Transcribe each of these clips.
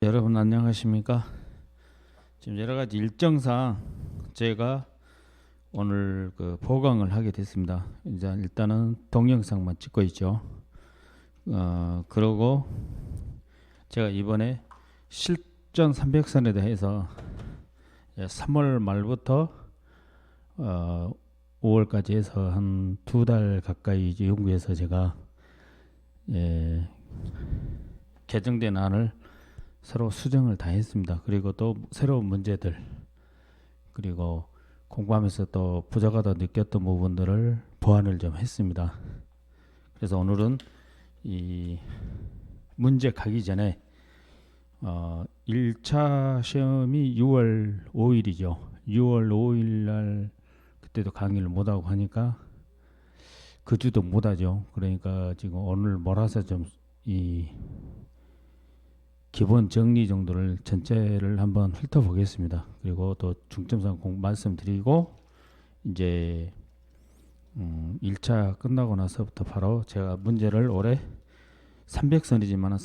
여러분 안녕하십니까? 지금 여러 가지 일정상 제가 오늘 보강을 하게 됐습니다. 이제 일단은 동영상만 찍고 있죠. 그러고 제가 이번에 실전 300선에 대해서 3월 말부터 5월까지 해서 한 2달 가까이 이제 연구해서 제가 개정된 안을 서로 수정을 다 했습니다. 그리고 또 새로운 문제들, 그리고 공부하면서 또 부족하다 느꼈던 부분들을 보완을 좀 했습니다. 그래서 오늘은 이 문제 가기 전에 1차 시험이 6월 5일이죠. 6월 5일 날 그때도 강의를 못하고 하니까 그 주도 못하죠. 그러니까 지금 오늘 몰아서 좀 이 기본 정리 정도를 전체를 한번 훑어보겠습니다. 그리고 또 중점상 말씀드리고 이제 1차 끝나고 나서부터 바로 제가 문제를 올해 300선이지만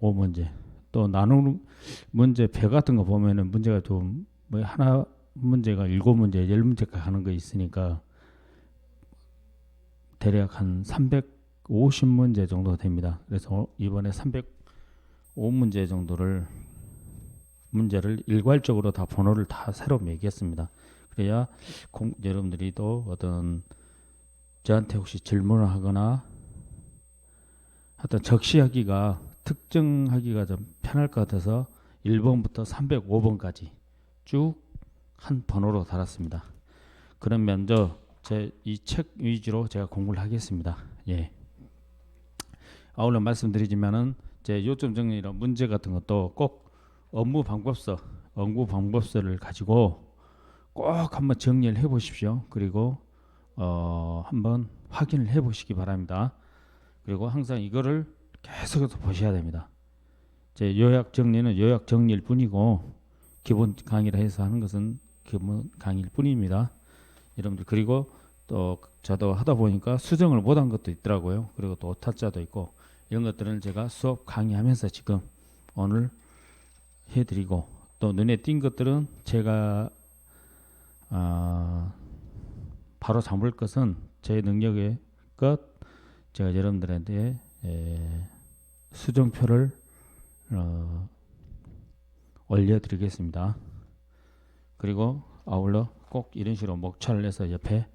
305문제 또 나누는 문제 배 같은 거 보면은 문제가 좀 뭐 하나 문제가 7문제 10문제까지 하는 거 있으니까 대략 한 350문제 정도 됩니다. 그래서 이번에 305문제 정도를 문제를 일괄적으로 다 번호를 다 새로 매겼습니다. 그래야 여러분들이 또 어떤 저한테 혹시 질문을 하거나 하여튼 적시하기가 특정하기가 좀 편할 것 같아서 1번부터 305번까지 쭉 한 번호로 달았습니다. 그럼 먼저 제 이 책 위주로 제가 공부를 하겠습니다. 예. 아울러 말씀드리지만은 제 요점 정리나 문제 같은 것도 꼭 업무 방법서를 가지고 꼭 한번 정리를 해보십시오. 그리고 한번 확인을 해보시기 바랍니다. 그리고 항상 이거를 계속해서 보셔야 됩니다. 제 요약 정리는 요약 정리일 뿐이고 기본 강의를 해서 하는 것은 기본 강의일 뿐입니다. 여러분들 그리고 또 저도 하다 보니까 수정을 못한 것도 있더라고요. 그리고 또 오타자도 있고 이런 것들은 제가 수업 강의하면서 지금 오늘 해드리고 또 눈에 띈 것들은 제가 바로 잡을 것은 제 능력의 것 제가 여러분들한테 수정표를 올려드리겠습니다. 그리고 아울러 꼭 이런 식으로 목차를 내서 옆에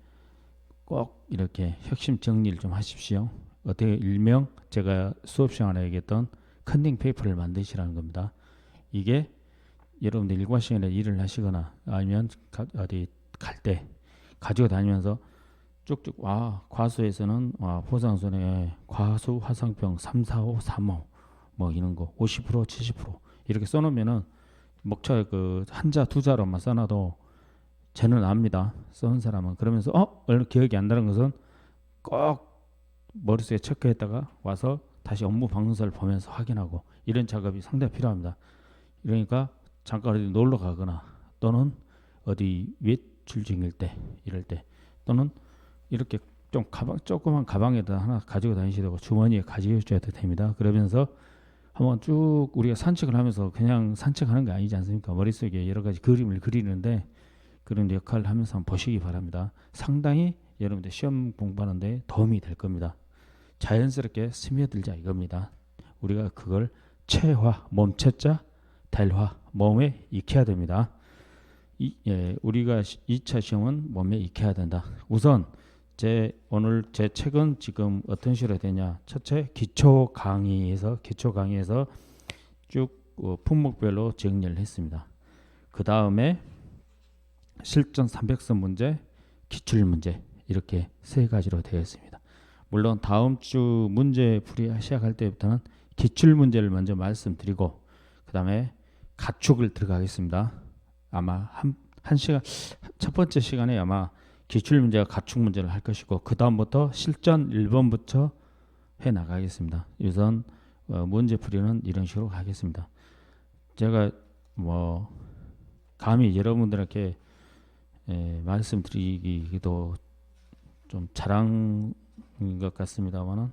꼭 이렇게 핵심 정리를 좀 하십시오. 어떻게 일명 제가 수업 시간에 얘기했던 컨닝 페이퍼를 만드시라는 겁니다. 이게 여러분들 일과 시간에 일을 하시거나 아니면 어디 갈 때 가지고 다니면서 쭉쭉 과수에서는 포상손해 과수 화상병 3, 4, 5, 3호 뭐 이런 거 50% 70% 이렇게 써놓으면은 목차 그 한자 두자로만 써놔도 저는 압니다. 써온 사람은. 그러면서 얼른 기억이 안 나는 것은 꼭 머릿속에 체크했다가 와서 다시 업무 방문서를 보면서 확인하고 이런 작업이 상당히 필요합니다. 그러니까 잠깐 어디 놀러 가거나 또는 어디 외출 중일 때 이럴 때 또는 이렇게 좀 조그만 가방에다 하나 가지고 다니셔도 되고 주머니에 가지셔도 됩니다. 그러면서 한번 쭉 우리가 산책을 하면서 그냥 산책하는 게 아니지 않습니까? 머릿속에 여러 가지 그림을 그리는데 그런 역할을 하면서 한번 보시기 바랍니다. 상당히 여러분들 시험 공부하는데 도움이 될 겁니다. 자연스럽게 스며들자 이겁니다. 우리가 그걸 체화, 몸체자, 달화, 몸에 익혀야 됩니다. 우리가 2차 시험은 몸에 익혀야 된다. 우선 오늘 제 책은 지금 어떤 식으로 되냐. 첫째 기초 강의에서 쭉 품목별로 정리를 했습니다. 그 다음에 실전 300선 문제, 기출 문제 이렇게 세 가지로 되어 있습니다. 물론 다음 주 문제 풀이 시작할 때부터는 기출 문제를 먼저 말씀드리고 그 다음에 가축을 들어가겠습니다. 아마 한 시간 첫 번째 시간에 아마 기출 문제와 가축 문제를 할 것이고 그 다음부터 실전 1번부터 해 나가겠습니다. 우선 문제 풀이는 이런 식으로 가겠습니다. 제가 뭐 감히 여러분들에게 말씀드리기도 좀 자랑인 것 같습니다만은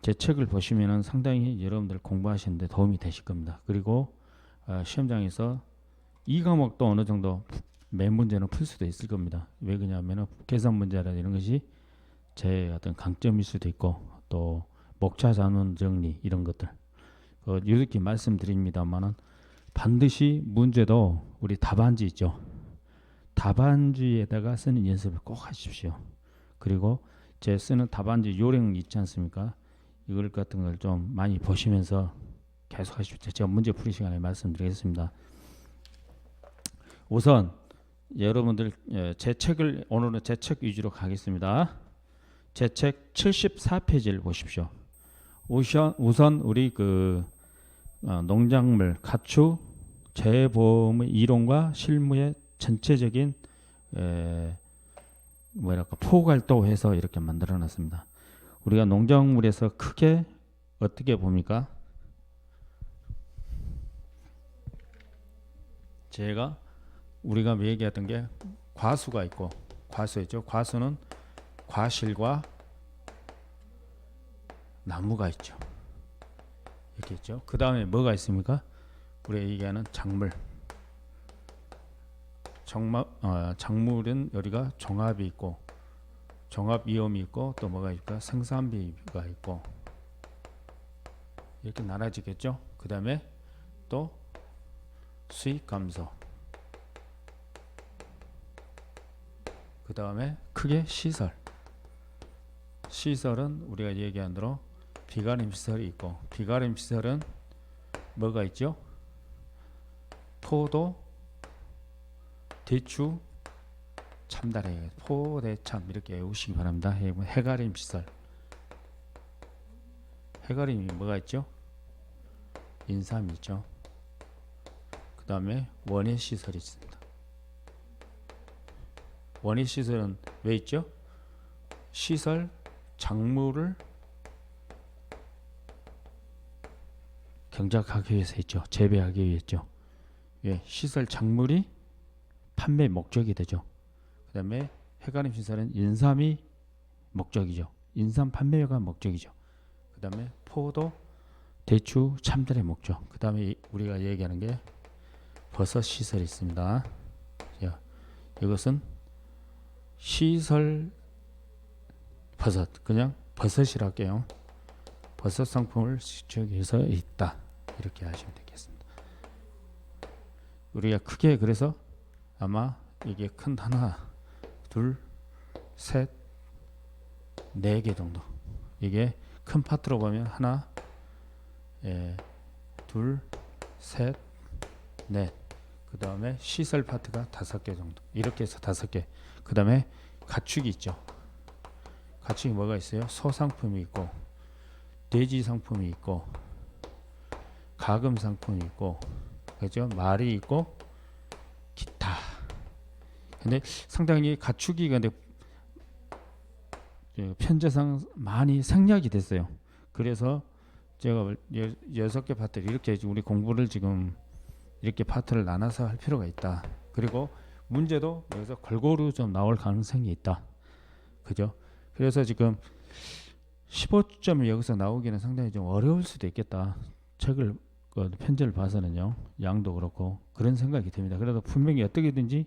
제 책을 보시면은 상당히 여러분들 공부하시는데 도움이 되실 겁니다. 그리고 시험장에서 이 과목도 어느 정도 맨 문제는 풀 수도 있을 겁니다. 왜 그러냐면은 계산 문제라 이런 것이 제 어떤 강점일 수도 있고 또 목차 잔원 정리 이런 것들 이렇게 말씀드립니다만은 반드시 문제도 우리 답안지 있죠. 답안지에다가 쓰는 연습을 꼭 하십시오. 그리고 제 쓰는 답안지 요령 있지 않습니까? 이걸 같은 걸 좀 많이 보시면서 계속 하십시오. 제가 문제 풀이 시간에 말씀드리겠습니다. 우선 여러분들 제 책을 오늘은 제 책 위주로 가겠습니다. 제 책 74페이지를 보십시오. 우선 우리 농작물 가축 재보험의 이론과 실무의 전체적인 포괄도해서 이렇게 만들어놨습니다. 우리가 농작물에서 크게 어떻게 봅니까? 우리가 얘기했던 게 과수가 있고 과수 있죠. 과수는 과실과 나무가 있죠. 이렇게 있죠. 그 다음에 뭐가 있습니까? 우리가 얘기하는 작물. 작물은 여기가 종합이 있고 종합위험이 있고 또 뭐가 있을까? 생산비가 있고 이렇게 나눠지겠죠. 그 다음에 또 수익 감소. 그 다음에 크게 시설은 우리가 얘기한 대로 비가림 시설이 있고 비가림 시설은 뭐가 있죠? 포도, 대추, 참다래, 포대참 이렇게 외우시기 바랍니다. 해가림 시설. 해가림이 뭐가 있죠? 인삼이 있죠. 그 다음에 원예 시설이 있습니다. 원예 시설은 왜 있죠? 시설, 작물을 경작하기 위해서 있죠. 재배하기 위해 있죠. 예, 시설 작물이 판매 목적이 되죠. 그 다음에 해가림 시설은 인삼이 목적이죠. 인삼 판매가 목적이죠. 그 다음에 포도, 대추, 참들의 목적. 그 다음에 우리가 얘기하는 게 버섯 시설이 있습니다. 자, 이것은 시설 버섯, 그냥 버섯이라고 할게요. 버섯 상품을 시축해서 있다. 이렇게 하시면 되겠습니다. 우리가 크게 그래서 아마 이게 큰 하나, 둘, 셋, 4개 정도. 이게 큰 파트로 보면 하나, 둘, 셋, 넷. 그 다음에 시설 파트가 5개 정도. 이렇게 해서 5개. 그 다음에 가축이 있죠. 가축이 뭐가 있어요? 소 상품이 있고, 돼지 상품이 있고, 가금 상품이 있고, 그죠? 말이 있고, 기타. 근데 상당히 가축이 근데 편제상 많이 생략이 됐어요. 그래서 제가 6개 파트를 이렇게 우리 공부를 지금 이렇게 파트를 나눠서 할 필요가 있다. 그리고 문제도 여기서 골고루 좀 나올 가능성이 있다. 그죠? 그래서 지금 15점이 여기서 나오기는 상당히 좀 어려울 수도 있겠다. 책을 편지를 봐서는요. 양도 그렇고 그런 생각이 듭니다. 그래도 분명히 어떻게든지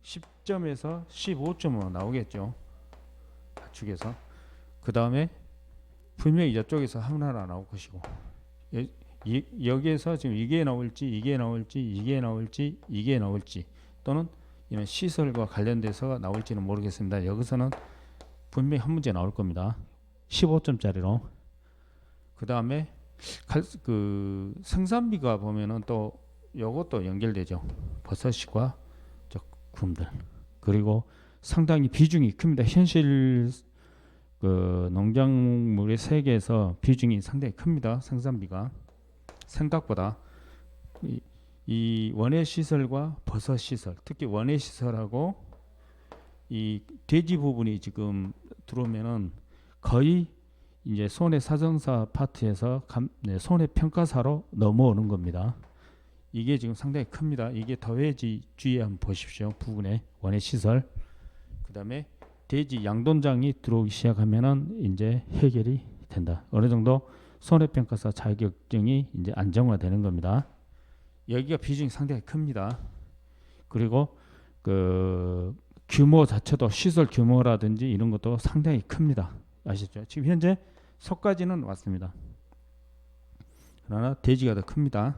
10점에서 15점으로 나오겠죠. 가축에서. 그 다음에 분명히 이쪽에서 하나 나올 것이고 여기에서 지금 이게 나올지 이게 나올지 이게 나올지 이게 나올지 또는 이런 시설과 관련돼서 나올지는 모르겠습니다. 여기서는 분명히 한 문제 나올 겁니다. 15점짜리로. 그 다음에 그 생산비가 보면은 또 요것도 연결되죠. 버섯과 굼들. 그리고 상당히 비중이 큽니다. 현실 그 농작물의 세계에서 비중이 상당히 큽니다. 생산비가 생각보다 이 원예 시설과 버섯 시설, 특히 원예 시설하고 이 돼지 부분이 지금 들어오면은 거의 이제 손해사정사 파트에서 손해평가사로 넘어오는 겁니다. 이게 지금 상당히 큽니다. 이게 더해지주의 한번 보십시오. 부분에 원예 시설. 그 다음에 돼지 양돈장이 들어오기 시작하면은 이제 해결이 된다. 어느 정도 손해평가사 자격증이 이제 안정화되는 겁니다. 여기가 비중이 상당히 큽니다. 그리고 그 규모 자체도 시설 규모라든지 이런 것도 상당히 큽니다. 아시죠? 지금 현재 속까지는 왔습니다. 그러나 대지가 더 큽니다.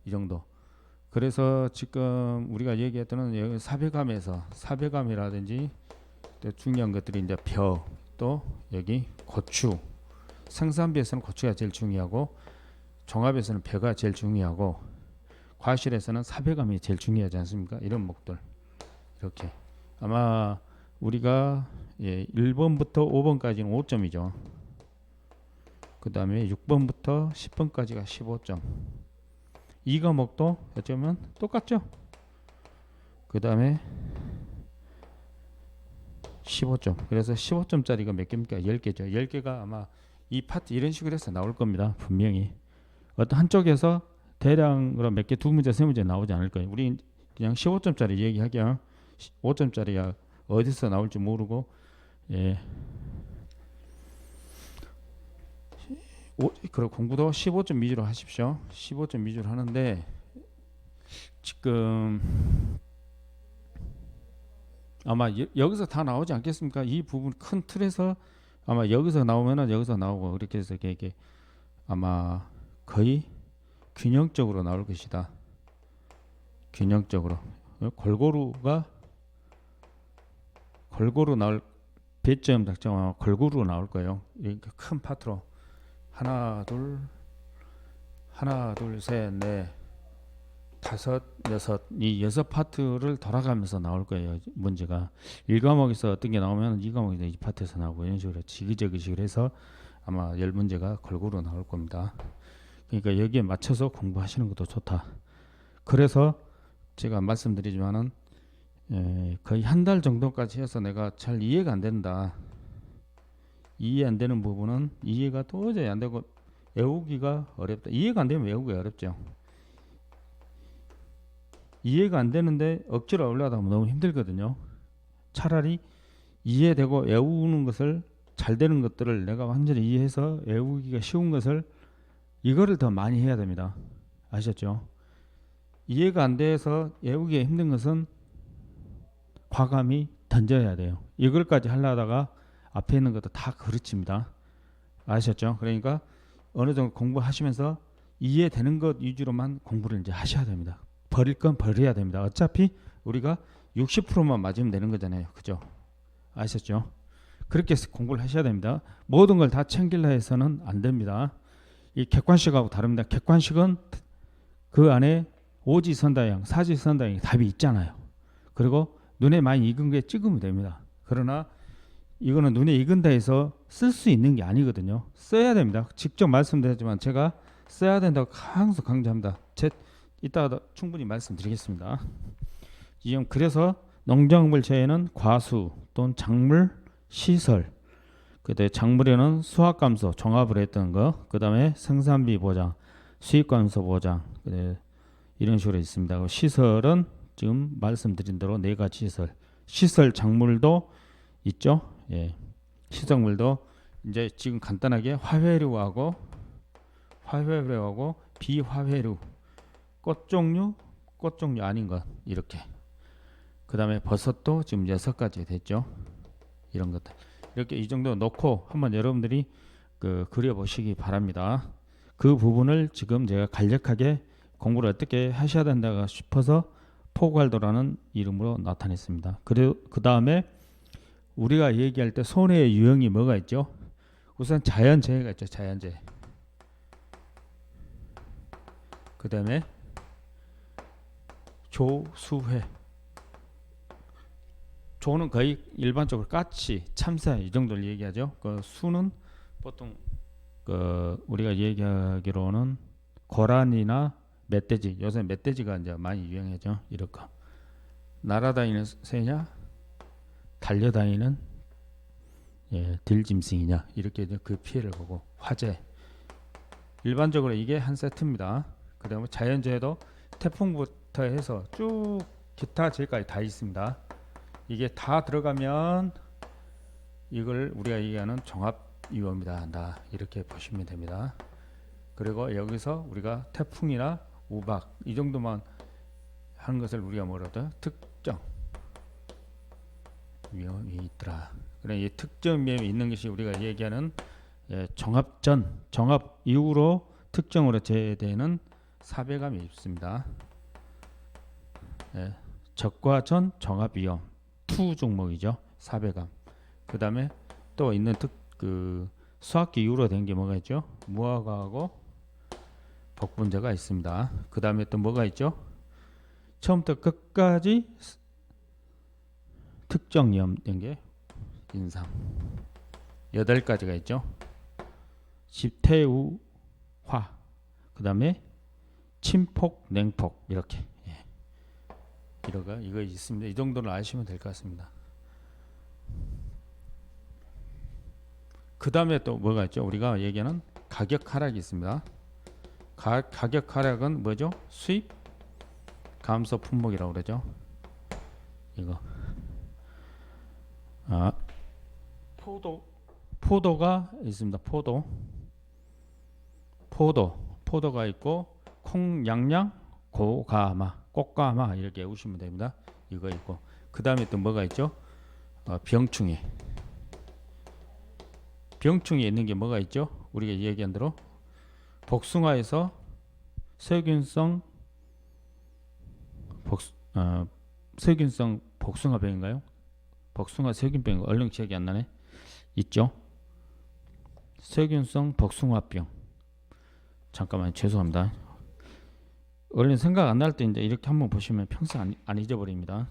이 정도. 그래서 지금 우리가 얘기했던 여기 사배감이라든지 또 중요한 것들이 이제 벼, 또 여기 고추. 생산비에서는 고추가 제일 중요하고 종합에서는 벼가 제일 중요하고 과실에서는 사배감이 제일 중요하지 않습니까? 이런 목들 이렇게 아마 우리가 1번부터 5번까지는 5점이죠. 그 다음에 6번부터 10번까지가 15점. 이 과목도 어쩌면 똑같죠. 그 다음에 15점. 그래서 15점짜리가 몇 개입니까? 10개죠. 10개가 아마 이 파트 이런 식으로 해서 나올 겁니다. 분명히. 어떤 한쪽에서 대량으로 몇 개, 두 문제, 세 문제 나오지 않을 거예요. 우리 그냥 15점짜리 얘기하기야 5점짜리야 어디서 나올지 모르고 그리고 공부도 15점 위주로 하십시오. 15점 위주로 하는데 지금 아마 여기서 다 나오지 않겠습니까? 이 부분 큰 틀에서 아마 여기서 나오면은 여기서 나오고 이렇게 해서 이게 아마 거의 균형적으로 나올 것이다. 균형적으로 골고루 나올 배점 작정 골고루 나올 거예요. 이렇게 큰 파트로 하나 둘 셋 넷 다섯 여섯 이 6파트를 돌아가면서 나올 거예요. 문제가 1과목에서 어떤 게 나오면 2과목에서 이 파트에서 나오고 이런 식으로 지그재그식으로 해서 아마 10문제가 골고루 나올 겁니다. 그러니까 여기에 맞춰서 공부하시는 것도 좋다. 그래서 제가 말씀드리지만은 거의 한 달 정도까지 해서 내가 잘 이해가 안 된다. 이해 안 되는 부분은 이해가 도저히 안 되고 외우기가 어렵다. 이해가 안 되면 외우기가 어렵죠. 이해가 안 되는데 억지로 올라가다 보면 너무 힘들거든요. 차라리 이해되고 외우는 것을 잘 되는 것들을 내가 완전히 이해해서 외우기가 쉬운 것을 이거를 더 많이 해야 됩니다. 아셨죠? 이해가 안 돼서 외우기가 힘든 것은 과감히 던져야 돼요. 이걸까지 하려다가 앞에 있는 것도 다 그르칩니다. 아셨죠? 그러니까 어느 정도 공부하시면서 이해되는 것 위주로만 공부를 이제 하셔야 됩니다. 버릴 건 버려야 됩니다. 어차피 우리가 60%만 맞으면 되는 거잖아요. 그죠? 아셨죠? 그렇게 해서 공부를 하셔야 됩니다. 모든 걸 다 챙기려 해서는 안 됩니다. 이 객관식하고 다릅니다. 객관식은 그 안에 오지선다형, 사지선다형 답이 있잖아요. 그리고 눈에 많이 익은 게 찍으면 됩니다. 그러나 이거는 눈에 익은다 해서 쓸 수 있는 게 아니거든요. 써야 됩니다. 직접 말씀드렸지만 제가 써야 된다고 항상 강조합니다. 이따가 충분히 말씀드리겠습니다. 그래서 농작물체에는 과수 또는 작물 시설, 그다음에 작물에는 수확감소 종합을 했던 거, 그다음에 생산비 보장, 수익감소 보장, 이런 식으로 있습니다. 시설은 지금 말씀드린 대로 4가지 시설 작물도 있죠. 시작물도 이제 지금 간단하게 화훼류하고 비화훼류, 꽃 종류 아닌 것 이렇게. 그 다음에 버섯도 지금 6가지 됐죠. 이런 것들 이렇게 이 정도 놓고 한번 여러분들이 그려보시기 바랍니다. 그 부분을 지금 제가 간략하게 공부를 어떻게 하셔야 된다 싶어서 포괄도라는 이름으로 나타냈습니다. 그리고 그 다음에 우리가 얘기할 때 손해의 유형이 뭐가 있죠? 우선 자연재해가 있죠. 자연재해. 그 다음에 조수회. 조는 거의 일반적으로 까치, 참새 이 정도를 얘기하죠. 그 수는 보통 우리가 얘기하기로는 고란이나 멧돼지. 요새 멧돼지가 이제 많이 유행하죠. 이렇게 날아다니는 새냐, 달려다니는 들짐승이냐 이렇게 그 피해를 보고 화재. 일반적으로 이게 한 세트입니다. 그다음에 자연재해도 태풍부터 해서 쭉 기타 재해까지 다 있습니다. 이게 다 들어가면 이걸 우리가 얘기하는 종합 위험이다 한다 이렇게 보시면 됩니다. 그리고 여기서 우리가 태풍이나 우박 이 정도만 하는 것을 우리가 뭐라도 특정 위험이 있더라. 그래 이 특정 위험이 있는 것이 우리가 얘기하는 정합 전, 정합 이후로 특정으로 제외되는 사배감이 있습니다. 적과 전 정합 위험 투 종목이죠. 사배감. 그 다음에 또 있는 수학기 이후로 된 게 뭐가 있죠? 무화과하고 복분자가 있습니다. 그 다음에 또 뭐가 있죠? 처음부터 끝까지 특정 위험 된 게 인상 8가지가 있죠. 집태우화 그 다음에 침폭 냉폭 이렇게 이거 있습니다. 이 정도는 아시면 될 것 같습니다. 그 다음에 또 뭐가 있죠? 우리가 얘기하는 가격 하락이 있습니다. 가격 하락은 뭐죠? 수입 감소 품목이라고 그러죠. 이거 포도가 있습니다. 포도가 있고 콩양양 고가마 꽃가마 이렇게 외우시면 됩니다. 이거 있고 그 다음에 또 뭐가 있죠? 병충해 있는 게 뭐가 있죠? 우리가 얘기한 대로 복숭아에서 세균성 복숭아병인가요? 복숭아 세균병 얼른 기억이 안 나네. 있죠? 세균성 복숭아병. 잠깐만 죄송합니다. 얼른 생각 안 날 때 이제 이렇게 한번 보시면 평생 안 잊어버립니다.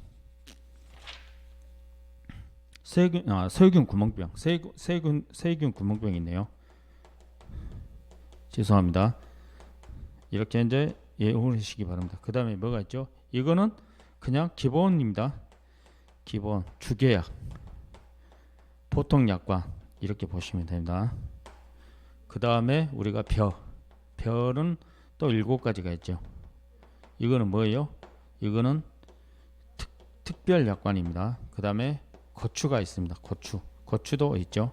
세균 구멍병. 세균 구멍병이 있네요. 죄송합니다. 이렇게 이제 외우시기 바랍니다. 그 다음에 뭐가 있죠? 이거는 그냥 기본입니다. 기본 주계약, 보통약관 이렇게 보시면 됩니다. 그 다음에 우리가 별은 또 7가지가 있죠. 이거는 뭐예요? 이거는 특별약관입니다. 그 다음에 고추가 있습니다. 고추도 있죠.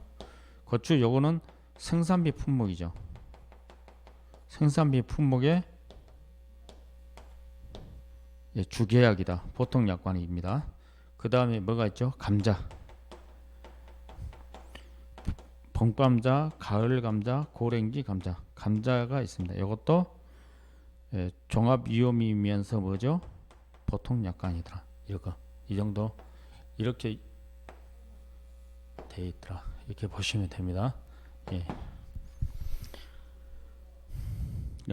고추 요거는 생산비 품목이죠. 생산비 품목의 주계약이다. 보통약관입니다. 그 다음에 뭐가 있죠? 감자, 봄감자, 가을감자, 고랭지 감자, 감자가 있습니다. 이것도 종합위험이면서 뭐죠? 보통약관이더라. 이 정도 이렇게 돼 있더라. 이렇게 보시면 됩니다.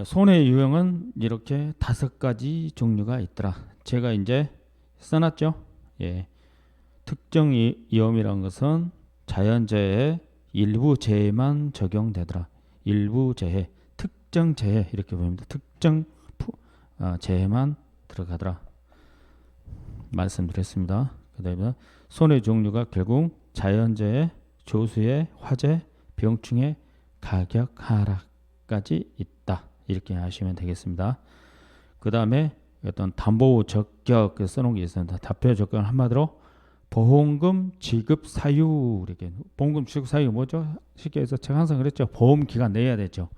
손해 유형은 이렇게 5가지 종류가 있더라. 제가 이제 써놨죠. 특정 위험이라는 것은 자연재해 일부 재해만 적용되더라. 일부 재해, 특정 재해 이렇게 보입니다. 특정 재해만 들어가더라. 말씀드렸습니다. 그다음에 손해 종류가 결국 자연재해, 조수해, 화재, 병충해, 가격 하락까지 있다. 이렇게 하시면 되겠습니다. 그 다음에 어떤 담보 적격 써놓은 게 있습니다. 답변 적격은 한마디로 보험금 지급 사유. 이렇게 보험금 지급 사유 뭐죠? 쉽게 해서 제가 항상 그랬죠. 보험 기간 내에 해야 되죠.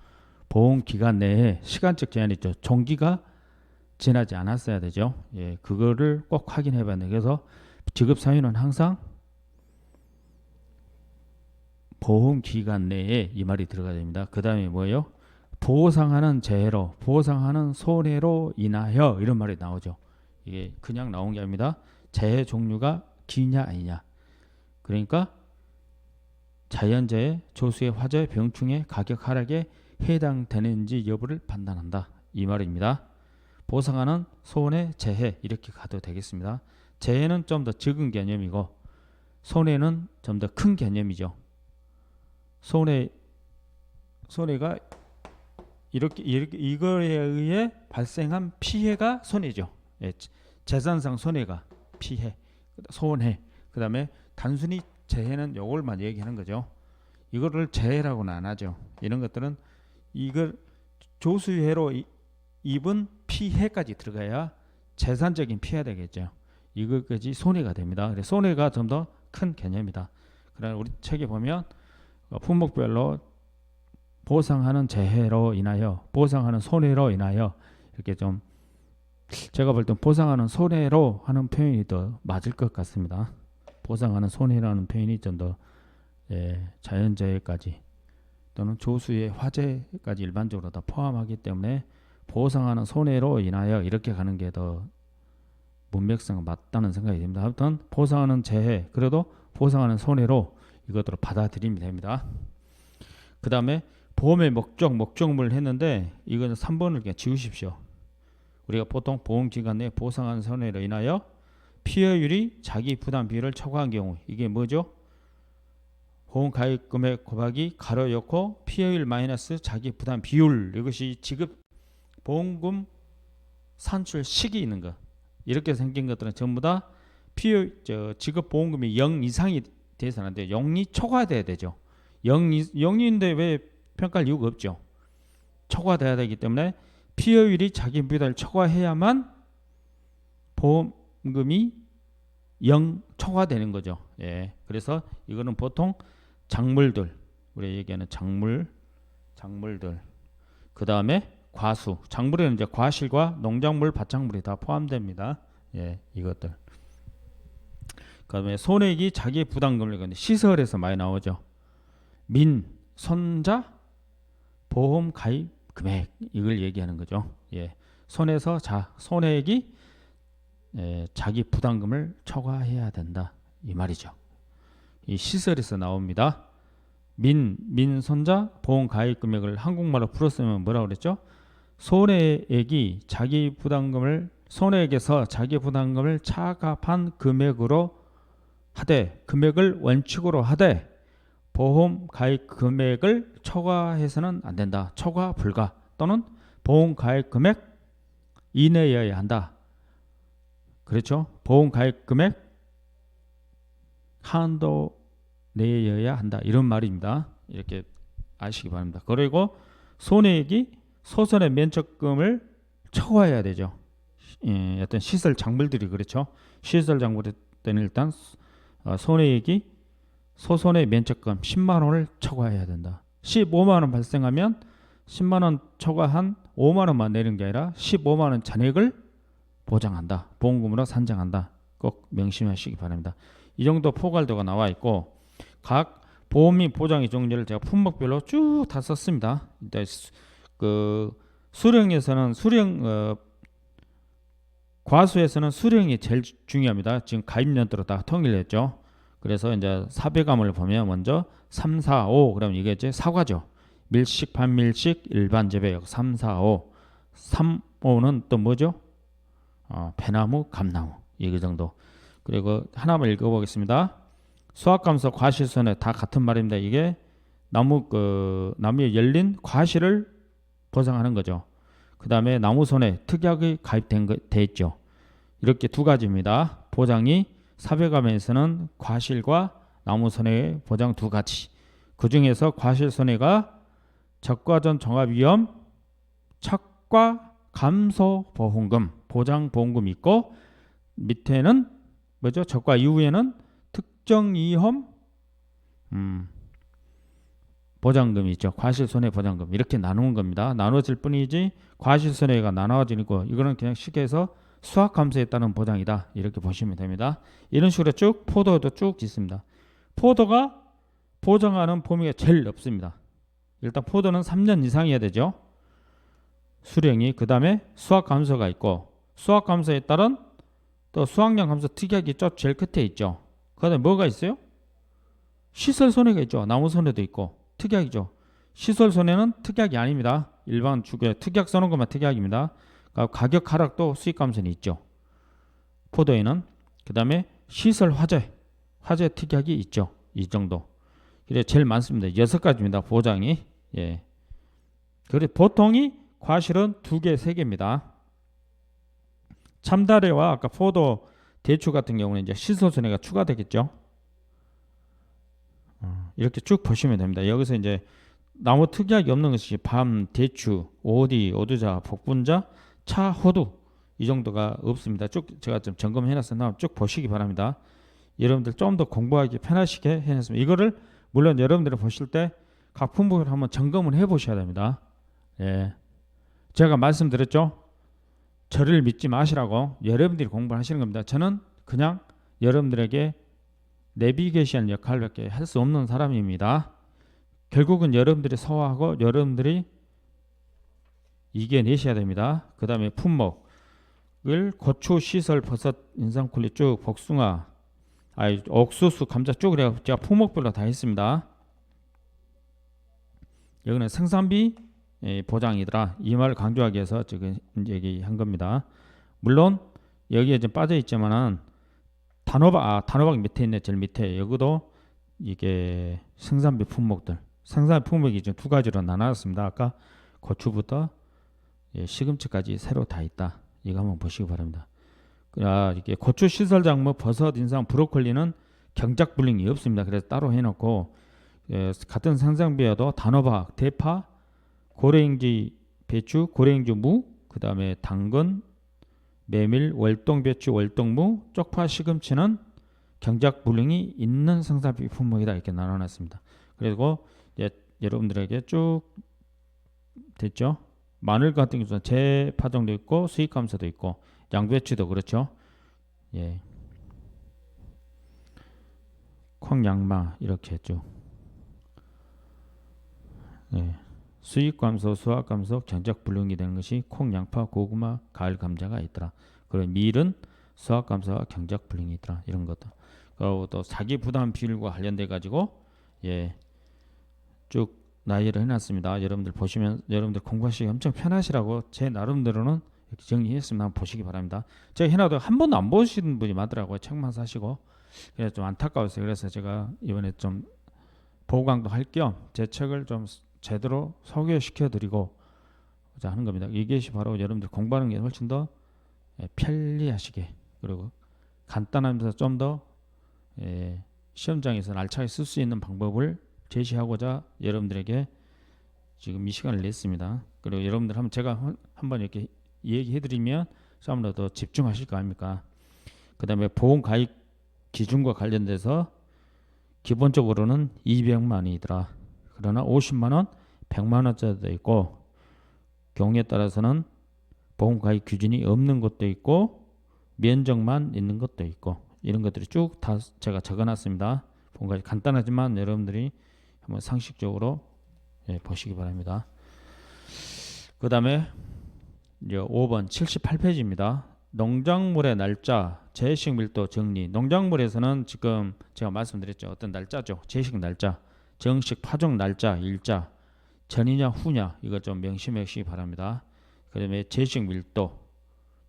보험 기간 내에 시간적 제한이 있죠. 종기가 지나지 않았어야 되죠. 그거를 꼭 확인해 봐야 돼요. 그래서 지급 사유는 항상 보험 기간 내에 이 말이 들어가야 됩니다. 그 다음에 뭐예요? 보상하는 재해로, 보상하는 손해로 인하여 이런 말이 나오죠. 이게 그냥 나온 게 아닙니다. 재해 종류가 기냐 아니냐. 그러니까 자연재해, 조수의 화재, 병충해, 가격 하락에 해당되는지 여부를 판단한다. 이 말입니다. 보상하는 손해, 재해 이렇게 가도 되겠습니다. 재해는 좀 더 적은 개념이고 손해는 좀 더 큰 개념이죠. 손해가 이렇게 이거에 의해 발생한 피해가 손해죠. 재산상 손해가 피해, 손해. 그다음에 단순히 재해는 요걸만 얘기하는 거죠. 이거를 재해라고는 안 하죠. 이런 것들은 이걸 조수해로 입은 피해까지 들어가야 재산적인 피해가 되겠죠. 이것까지 손해가 됩니다. 그래서 손해가 좀 더 큰 개념이다. 그러나 우리 책에 보면 품목별로 보상하는 재해로 인하여, 보상하는 손해로 인하여, 이렇게 좀 제가 볼 때 보상하는 손해로 하는 표현이 더 맞을 것 같습니다. 보상하는 손해라는 표현이 좀 더 자연재해까지 또는 조수의 화재까지 일반적으로 다 포함하기 때문에 보상하는 손해로 인하여 이렇게 가는 게 더 문맥상 맞다는 생각이 듭니다. 아무튼 보상하는 재해, 그래도 보상하는 손해로 이것들을 받아들이면 됩니다. 그 다음에 보험의 목적물 했는데 이거는 3번을 그냥 지우십시오. 우리가 보통 보험기간 내 보상하는 손해로 인하여 피해율이 자기 부담 비율을 초과한 경우, 이게 뭐죠? 보험 가입 금액 곱하기 가로 열고 피해율 마이너스 자기 부담 비율, 이것이 지급 보험금 산출 시기 있는 것, 이렇게 생긴 것들은 전부 다 지급 보험금이 0 이상이 돼서는 안 돼요. 0이 초과돼야 되죠. 0인데 왜 평가할 이유가 없죠. 초과돼야 되기 때문에 피해율이 자기 부담을 초과해야만 보험금이 0 초과되는 거죠. 예, 그래서 이거는 보통 작물들, 우리 얘기하는 작물들, 그 다음에 과수, 작물에는 이제 과실과 농작물, 밭작물이 다 포함됩니다. 예, 이것들. 그다음에 손해액이 자기 부담금을, 근데 시설에서 많이 나오죠. 손자 보험 가입 금액, 이걸 얘기하는 거죠. 예, 손에서 손해액이 자기 부담금을 초과해야 된다, 이 말이죠. 이 시설에서 나옵니다. 손자 보험 가입 금액을 한국말로 풀었으면 뭐라고 그랬죠? 손해액이 자기 부담금을, 손해액에서 자기 부담금을 차갑한 금액으로 하되, 금액을 원칙으로 하되 보험 가입 금액을 초과해서는 안 된다. 초과 불가, 또는 보험 가입 금액 이내여야 한다. 그렇죠? 보험 가입 금액 한도 내여야 한다, 이런 말입니다. 이렇게 아시기 바랍니다. 그리고 손해액이 소선의 면적금을 초과해야 되죠. 어떤 시설 작물들이 그렇죠. 시설 작물 때는 일단 손해액이 소손의 면적금 10만 원을 초과해야 된다. 15만 원 발생하면 10만 원 초과한 5만 원만 내는 게 아니라 15만 원 잔액을 보장한다. 보험금으로 산정한다. 꼭 명심하시기 바랍니다. 이 정도 포괄도가 나와 있고, 각 보험 및 보장의 종류를 제가 품목별로 쭉 다 썼습니다. 그 수령에서는 과수에서는 수령이 제일 중요합니다. 지금 가입 연도로 다 통일했죠. 그래서 이제 사배감을 보면 먼저 3, 4, 5, 그럼 이게 이제 사과죠. 밀식, 반밀식, 일반 재배역 3, 4, 5. 3, 5는 또 뭐죠? 배나무, 감나무, 이 정도. 그리고 하나만 읽어보겠습니다. 수확감소, 과실손해 다 같은 말입니다. 이게 나무에 열린 과실을 보상하는 거죠. 그 다음에 나무손해, 특약이 가입돼 있죠. 이렇게 두 가지입니다. 보장이 사배감에서는 과실과 나무손해의 보장 두 가지. 그 중에서 과실손해가 적과전 종합위험 척과 감소보험금, 보장보험금이 있고, 밑에는 뭐죠? 적과 이후에는 특정위험 보장금이 있죠. 과실손해 보장금, 이렇게 나누는 겁니다. 나눠질 뿐이지 과실손해가 나눠지고, 이거는 그냥 쉽게 해서 수확감소에 따른 보장이다, 이렇게 보시면 됩니다. 이런 식으로 쭉 포도도 쭉 있습니다. 포도가 보장하는 범위가 제일 넓습니다. 일단 포도는 3년 이상이어야 되죠. 수령이. 그 다음에 수확감소가 있고, 수확감소에 따른 또 수확량 감소 특약이 제일 끝에 있죠. 그 다음에 뭐가 있어요? 시설손해가 있죠. 나무손해도 있고 특약이죠. 시설손해는 특약이 아닙니다. 일반 주계 특약 써놓은 것만 특약입니다. 그러니까 가격 하락도 수익 감소는 있죠. 포도에는. 그 다음에 시설 화재 특약이 있죠. 이 정도. 그래 제일 많습니다. 6가지입니다. 보장이. 예. 그래 보통이 과실은 2개, 3개입니다. 참다래와 아까 포도, 대추 같은 경우는 이제 시설손해가 추가되겠죠. 이렇게 쭉 보시면 됩니다. 여기서 이제 나무 특약이 없는 것이 밤, 대추, 오디, 오두자, 복분자, 차, 호두, 이 정도가 없습니다. 쭉 제가 좀 점검해 놨으나 쭉 보시기 바랍니다. 여러분들 좀 더 공부하기 편하시게 해놨습니다. 이거를 물론 여러분들이 보실 때 각 품목을 한번 점검을 해 보셔야 됩니다. 예. 제가 말씀드렸죠. 저를 믿지 마시라고 여러분들이 공부를 하시는 겁니다. 저는 그냥 여러분들에게 내비게이션 역할밖에 할 수 없는 사람입니다. 결국은 여러분들이 소화하고 여러분들이 이겨내셔야 됩니다. 그 다음에 품목을 고추, 시설, 버섯, 인삼쿨리 쭉, 복숭아, 옥수수, 감자 쭉 그래서 제가 품목별로 다 했습니다. 여기는 생산비 보장이더라. 이 말을 강조하기 위해서 지금 얘기한 겁니다. 물론 여기에 좀 빠져 있지만은 단호박 밑에 있네. 제일 밑에 여기도 이게 생산비 품목들, 생산비 품목이 좀 두 가지로 나눴습니다. 아까 고추부터 시금치까지 새로 다 있다. 이거 한번 보시기 바랍니다. 이게 고추, 시설 작물, 버섯, 인삼, 브로콜리는 경작 불링이 없습니다. 그래서 따로 해놓고 같은 생산비여도 단호박, 대파, 고래인지 배추, 고래인지 무, 그 다음에 당근, 메밀, 월동배추, 월동무, 쪽파, 시금치는 경작 불능이 있는 생산비 품목이다 이렇게 나눠놨습니다. 그리고 여러분들에게 쭉 됐죠. 마늘 같은 경우는 재파종도 있고 수익 감소도 있고 양배추도 그렇죠. 예. 콩, 양마 이렇게 쭉. 예. 수익 감소, 수확 감소, 경작 불능이 되는 것이 콩, 양파, 고구마, 가을 감자가 있더라. 그리고 밀은 수확 감소와 경작 불능이 있더라. 이런 것도. 그리고 또 사기 부담 비율과 관련돼 가지고 쭉 나열을 해놨습니다. 여러분들 보시면 여러분들 공부하시기 엄청 편하시라고 제 나름대로는 이렇게 정리했습니다. 한번 보시기 바랍니다. 제가 해놔도 한 번도 안 보시는 분이 많더라고요. 책만 사시고. 그래서 좀 안타까웠어요. 그래서 제가 이번에 좀 보강도 할 겸 제 책을 좀 제대로 소개시켜 드리고 하는 겁니다. 이것이 바로 여러분들 공부하는 게 훨씬 더 편리하시게 그리고 간단하면서 좀 더 시험장에서 알차게 쓸 수 있는 방법을 제시하고자 여러분들에게 지금 이 시간을 냈습니다. 그리고 여러분들 한번 제가 한번 이렇게 얘기해 드리면 좀 더 집중하실 거 아닙니까? 그 다음에 보험 가입 기준과 관련돼서 기본적으로는 200만 원이더라. 그러나 50만 원, 100만 원짜리도 있고 경우에 따라서는 보험 가입 기준이 없는 것도 있고 면적만 있는 것도 있고 이런 것들이 쭉 다 제가 적어놨습니다. 보험 가입 간단하지만 여러분들이 한번 상식적으로 보시기 바랍니다. 그 다음에 이제 5번 78페이지입니다. 농작물의 날짜, 재식 밀도 정리. 농작물에서는 지금 제가 말씀드렸죠. 어떤 날짜죠. 재식 날짜, 정식 파종 날짜, 일자, 전이냐 후냐 이거 좀 명심해 주시기 바랍니다. 그 다음에 재식 밀도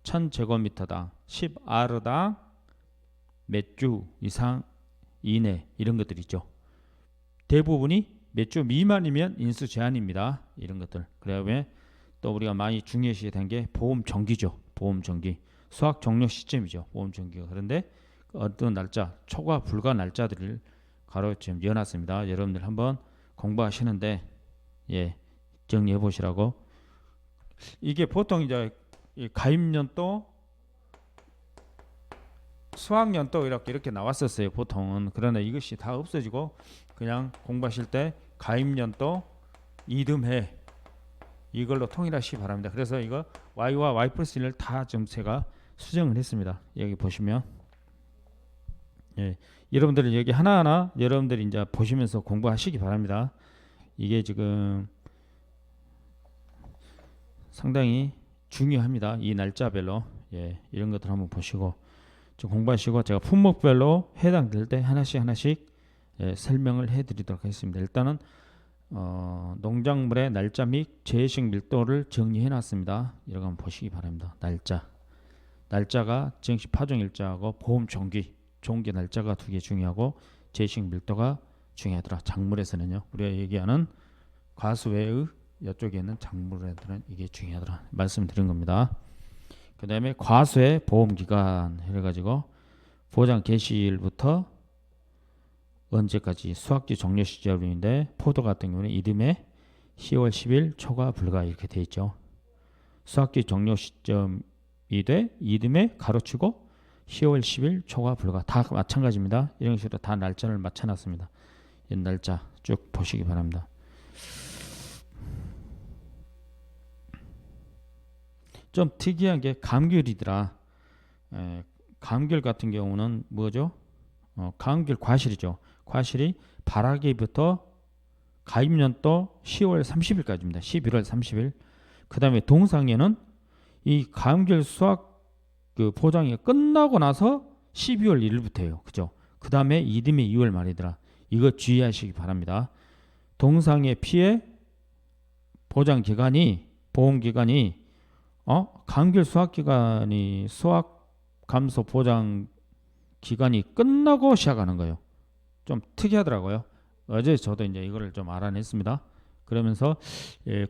1000제곱미터당 10R당 몇 주 이상 이내 이런 것들 있죠. 대부분이 몇 주 미만이면 인수 제한입니다. 이런 것들. 그다음에 또 우리가 많이 중요시 된 게 보험 정기죠. 보험 정기. 수확 종료 시점이죠. 보험 정기가. 그런데 어떤 날짜, 초과 불가 날짜들을 가로지금 넣어놨습니다. 여러분들 한번 공부하시는데 정리해 보시라고. 이게 보통 이제 가입연도, 수확연도 이렇게 나왔었어요. 보통은. 그러나 이것이 다 없어지고 그냥 공부하실 때 가입연도, 이듬해 이걸로 통일하시기 바랍니다. 그래서 이거 Y와 Y 플러스 1을 다 좀 제가 수정을 했습니다. 여기 보시면 여러분들은 여기 하나하나 여러분들이 이제 보시면서 공부하시기 바랍니다. 이게 지금 상당히 중요합니다. 이 날짜별로 이런 것들 한번 보시고 좀 공부하시고 제가 품목별로 해당될 때 하나씩 설명을 해드리도록 하겠습니다. 일단은 농작물의 날짜 및 재식 밀도를 정리해놨습니다. 이거 한번 보시기 바랍니다. 날짜가 정식 파종 일자하고 보험 종기 날짜가 두 개 중요하고 재식 밀도가 중요하더라. 작물에서는요. 우리가 얘기하는 과수 외의 이쪽에 있는 작물에들은 이게 중요하더라. 말씀드린 겁니다. 그 다음에 과수의 보험기간 해가지고 보장 개시일부터 언제까지 수확지 종료 시점인데 포도 같은 경우는 이듬해 10월 10일 초과 불가 이렇게 돼 있죠. 수확지 종료 시점이 돼 이듬해 가로치고 10월 10일 초과 불가 다 마찬가지입니다. 이런 식으로 다 날짜를 맞춰놨습니다. 날짜 쭉 보시기 바랍니다. 좀 특이한 게 감귤이더라. 감귤 같은 경우는 뭐죠? 감귤 과실이죠. 과실이 발화기부터 가입년도 10월 30일까지입니다. 11월 30일. 그 다음에 동상에는 이 감귤 수확 그 포장이 끝나고 나서 12월 1일부터예요. 그죠? 그 다음에 이듬해 2월 말이더라. 이거 주의하시기 바랍니다. 동상의 피해 보장 기간이 보험 기간이 감귤 수확 기간이 수확 감소 보장 기간이 끝나고 시작하는 거예요. 좀 특이하더라고요. 어제 저도 이제 이거를 좀 알아냈습니다. 그러면서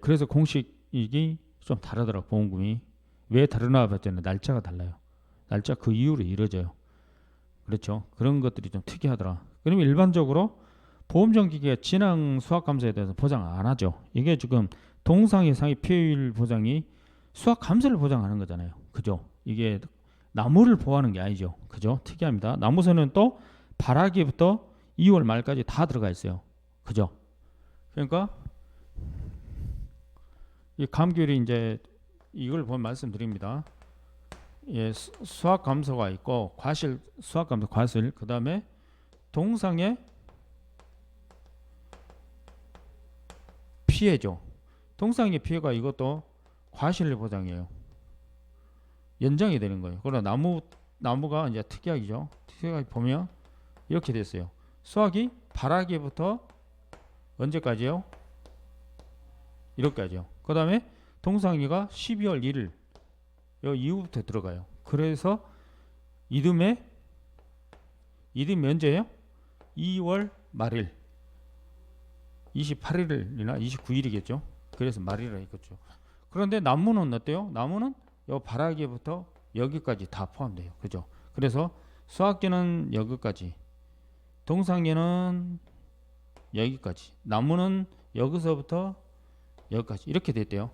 그래서 공식이 좀 다르더라고. 보험금이 왜 다르나 봤더니 날짜가 달라요. 날짜 그 이후로 이루어져요. 그렇죠. 그런 것들이 좀 특이하더라. 그러면 일반적으로 보험정기계가 진앙 수확 감소에 대해서 보장 안 하죠. 이게 지금 동상 이상의 피해율 보장이 수확 감소를 보장하는 거잖아요. 그죠? 이게 나무를 보호하는 게 아니죠. 그죠? 특이합니다. 나무선은 또 발화기부터 2월 말까지 다 들어가 있어요. 그죠? 그러니까 이 감귤이 이제 이걸 보면 말씀드립니다. 수확 감소가 있고 과실 수확 감소 과실 그 다음에 동상의 피해죠. 동상의 피해가 이것도 과실 보장이에요. 연장이 되는 거예요. 그러나 나무가 이제 특이하죠. 특이하게 보면 이렇게 됐어요. 수확이 발화기부터 언제까지요? 이렇게까지요. 그 다음에 동상이가 12월 1일 요 이후부터 들어가요. 그래서 이듬해 언제예요? 2월 말일 28일이나 29일이겠죠. 그래서 말이라 했겠죠. 그런데 나무는 어때요? 나무는 요 발화기부터 여기까지 다 포함돼요. 그죠? 그래서 수확기는 여기까지, 동상기는 여기까지, 나무는 여기서부터 여기까지 이렇게 됐대요.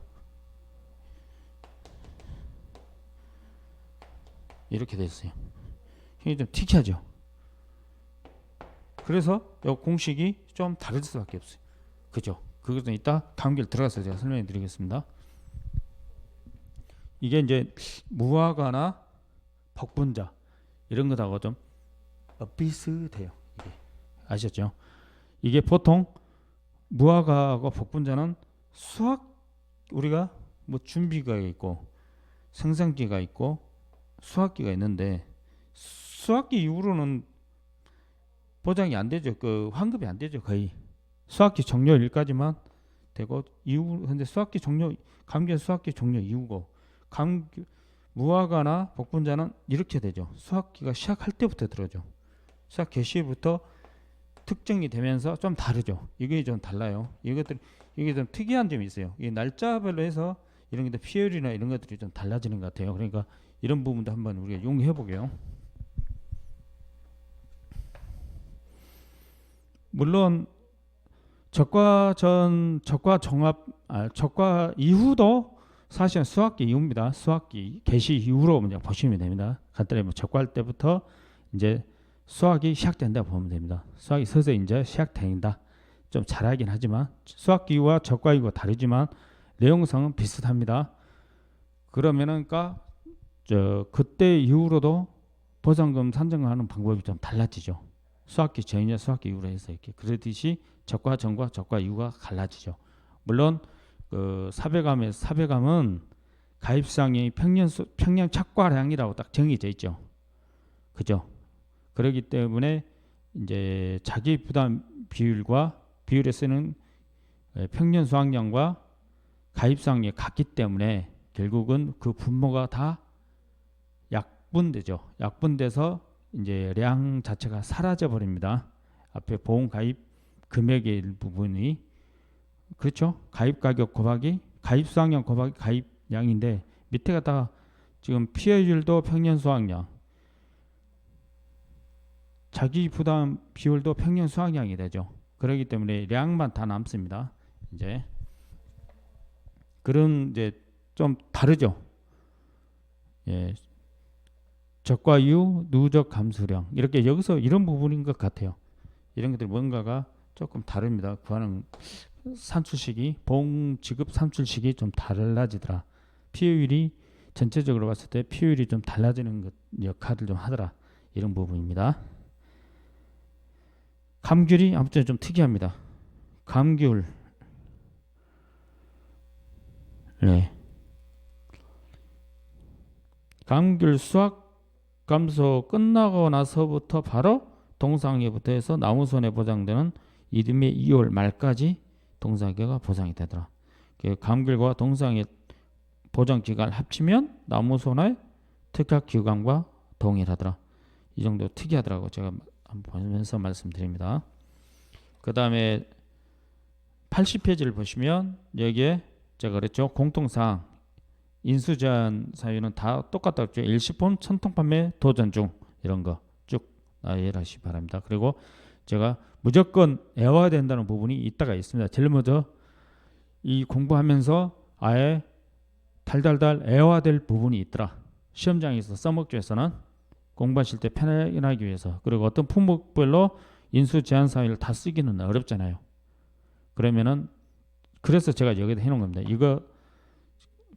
이렇게 됐어요. 이게 좀 특이하죠. 그래서 이 공식이 좀 다를 수밖에 없어요. 그죠? 그것은 이따 감귤 들어가서 제가 설명해 드리겠습니다. 이게 이제 무화과나 복분자 이런 것하고 좀 비슷해요. 이게 아셨죠? 이게 보통 무화과하고 복분자는 수확 우리가 뭐 준비가 있고 생산기가 있고 수확기가 있는데 수확기 이후로는 보장이 안 되죠. 그 환급이 안 되죠. 거의 수확기 종료일까지만 되고 이후 근데 수확기 종료 감귤 수확기 종료 이후고 무화과나 복분자는 이렇게 되죠. 수확기가 시작할 때부터 들어죠. 시작 개시부터 특정이 되면서 좀 다르죠. 이게 좀 달라요. 이게 좀 특이한 점이 있어요. 이 날짜별로 해서 이런 게 피해율이나 이런 것들이 좀 달라지는 것 같아요. 그러니까 이런 부분도 한번 우리가 용해해 보게요. 물론 적과 이후도 사실은 수확기 이후입니다. 수확기 개시 이후로 먼저 보시면 됩니다. 간단히 뭐 적과할 때부터 이제 수확이 시작된다 보면 됩니다. 수확이 서서히 이제 시작된다. 좀 잘하긴 하지만 수확기 이후와 적과 이후가 다르지만 내용상은 비슷합니다. 그러면은 그때 이후로도 보상금 산정하는 방법이 좀 달라지죠. 수확기 전이냐 수확기 이후로 해서 이렇게 그러듯이 적과 전과 적과 이후가 달라지죠. 물론 그 사배감은 가입상이 평년 착과량이라고 딱 정해져 있죠. 그죠? 그렇기 때문에 이제 자기 부담 비율에 쓰는 평년 수확량과 가입상이 같기 때문에 결국은 그 분모가 다 약분되죠. 약분돼서 이제 량 자체가 사라져 버립니다. 앞에 보험 가입 금액의 일부분이 그렇죠. 가입 가격 곱하기 가입 수확량 곱하기 가입량인데 밑에가 다 지금 피해율도 평년 수확량, 자기 부담 비율도 평년 수확량이 되죠. 그렇기 때문에 량만 다 남습니다. 이제 그런 이제 좀 다르죠. 예. 적과 이후 누적 감수량 이렇게 여기서 이런 부분인 것 같아요. 이런 것들 뭔가가 조금 다릅니다. 구하는 산출식이 보험 지급 산출식이 좀 달라지더라. 피효율이 전체적으로 봤을 때 피효율이 좀 달라지는 것 역할을 좀 하더라. 이런 부분입니다. 감귤이 아무튼 좀 특이합니다. 감귤. 네. 감귤 수확 감소 끝나고 나서부터 바로 동상계부터 해서 나무손해 보장되는 이듬해 2월 말까지 동상계가 보장이 되더라. 감귤과 동상계 보장 기간을 합치면 나무손해 특약 기간과 동일하더라. 이 정도 특이하더라고. 제가 한번 보면서 말씀드립니다. 그 다음에 80페이지를 보시면 여기에 제가 그랬죠. 공통사항 인수제한 사유는 다 똑같았죠. 일시품 천통 판매 도전 중 이런 거 쭉 이해하시기 바랍니다. 그리고 제가 무조건 외워야 된다는 부분이 있다가 있습니다. 제일 먼저 이 공부하면서 아예 달달달 외워야 될 부분이 있더라. 시험장에서 써먹기에서는 공부하실 때 편하게 위해서. 그리고 어떤 품목별로 인수제한 사유를 다 쓰기는 어렵잖아요. 그러면은 그래서 제가 여기다 해놓은 겁니다. 이거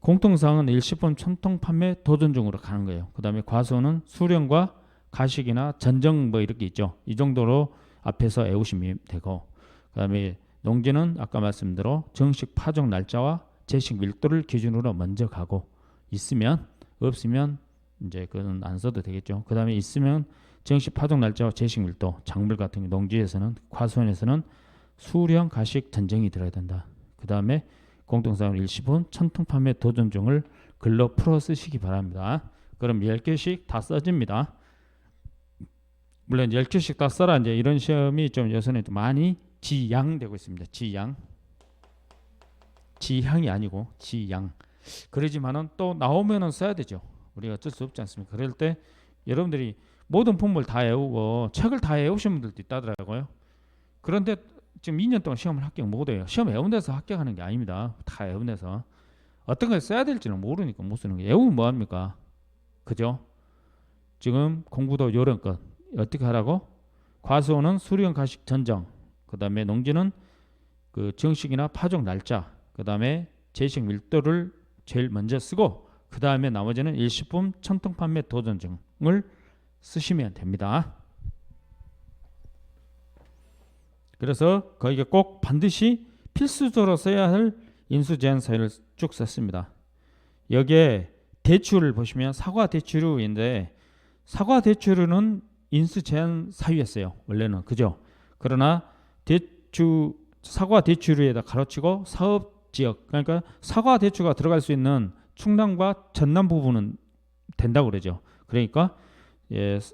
공통사항은 일시품 천통 판매 도전 중으로 가는 거예요. 그 다음에 과수는 수령과 가식이나 전정 뭐 이렇게 있죠. 이 정도로 앞에서 외우시면 되고, 그 다음에 농지는 아까 말씀대로 정식 파종 날짜와 제식 밀도를 기준으로 먼저 가고, 있으면 없으면 이제 그건 안 써도 되겠죠. 그 다음에 있으면 정식 파종 날짜와 제식 밀도, 작물 같은 농지에서는 과수원에서는 수령, 가식, 전정이 들어야 된다. 그 다음에 공통사항 일시분 천통 판매 도전 중을 글로 풀어 쓰시기 바랍니다. 그럼 10개씩 다 써집니다. 물론 10개씩 다 써라 이제 이런 시험이 좀 요새는 좀 많이 지양되고 있습니다. 지향이 아니고 지양. 그러지만은 또 나오면은 써야 되죠. 우리가 어쩔 수 없지 않습니까? 그럴 때 여러분들이 모든 품목을 다 외우고 책을 다 외우신 분들도 있다더라고요. 그런데 지금 2년 동안 시험을 합격 못해요. 시험 외운 데서 합격하는 게 아닙니다. 다 외운 데서. 어떤 걸 써야 될지는 모르니까 못 쓰는 거예요. 외우면 뭐합니까? 그죠? 지금 공부도 요런 것 어떻게 하라고? 과수원은 수령, 가식, 전정. 그 다음에 농지는 그 정식이나 파종 날짜. 그 다음에 제식 밀도를 제일 먼저 쓰고, 그 다음에 나머지는 일시품 천통 판매 도전 중을 쓰시면 됩니다. 그래서 거기에 꼭 반드시 필수적으로 써야 할 인수제한 사유를 쭉 썼습니다. 여기에 대출을 보시면 사과 대출인데, 사과 대출은 인수제한 사유였어요. 원래는. 그죠? 그러나 사과 대출에다 가로치고 사업지역, 그러니까 사과 대출가 들어갈 수 있는 충남과 전남 부분은 된다고 그러죠. 그러니까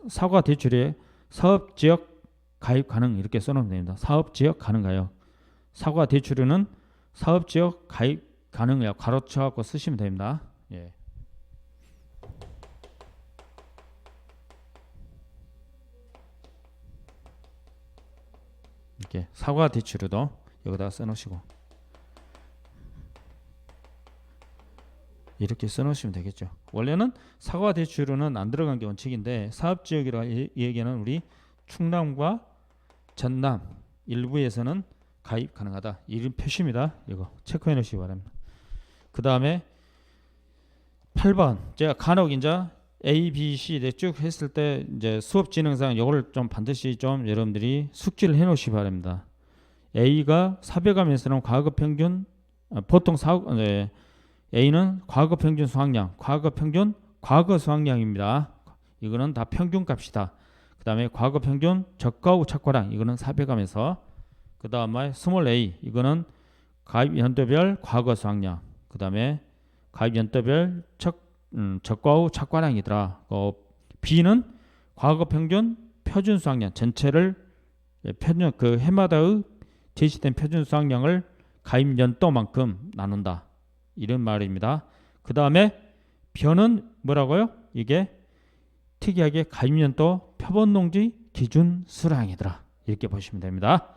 사과 대출에 사업지역 가입 가능 이렇게 써놓으면 됩니다. 사업지역 가능가요? 사과 대출은 사업지역 가입 가능해요. 가로쳐갖고 쓰시면 됩니다. 예. 이렇게 사과 대출도 여기다 써놓으시고 이렇게 써놓으시면 되겠죠. 원래는 사과 대출은 안 들어간 게 원칙인데 사업지역이라고 얘기하는 우리 충남과 전남 일부에서는 가입 가능하다. 이런 표시입니다. 이거 체크해 놓으시기 바랍니다. 그 다음에 8번 제가 간혹 이제 A, B, C 쭉 했을 때 이제 수업 진행상 이걸 좀 반드시 좀 여러분들이 숙지를 해 놓으시기 바랍니다. A가 사별감에서는 과거 평균 보통 A는 과거 평균 수확량, 과거 평균 과거 수확량입니다. 이거는 다 평균값이다. 그 다음에 과거 평균 저가 후 착과량 이거는 사별감에서, 그 다음에 스몰 a 이거는 가입 연도별 과거 수확량, 그 다음에 가입 연도별 저가 후 착과량이더라. b는 과거 평균 표준 수확량 전체를 표준 그 해마다의 제시된 표준 수확량을 가입 연도만큼 나눈다. 이런 말입니다. 그 다음에 변은 뭐라고요? 이게 특이하게 가입연도 표본농지 기준 수량이더라. 이렇게 보시면 됩니다.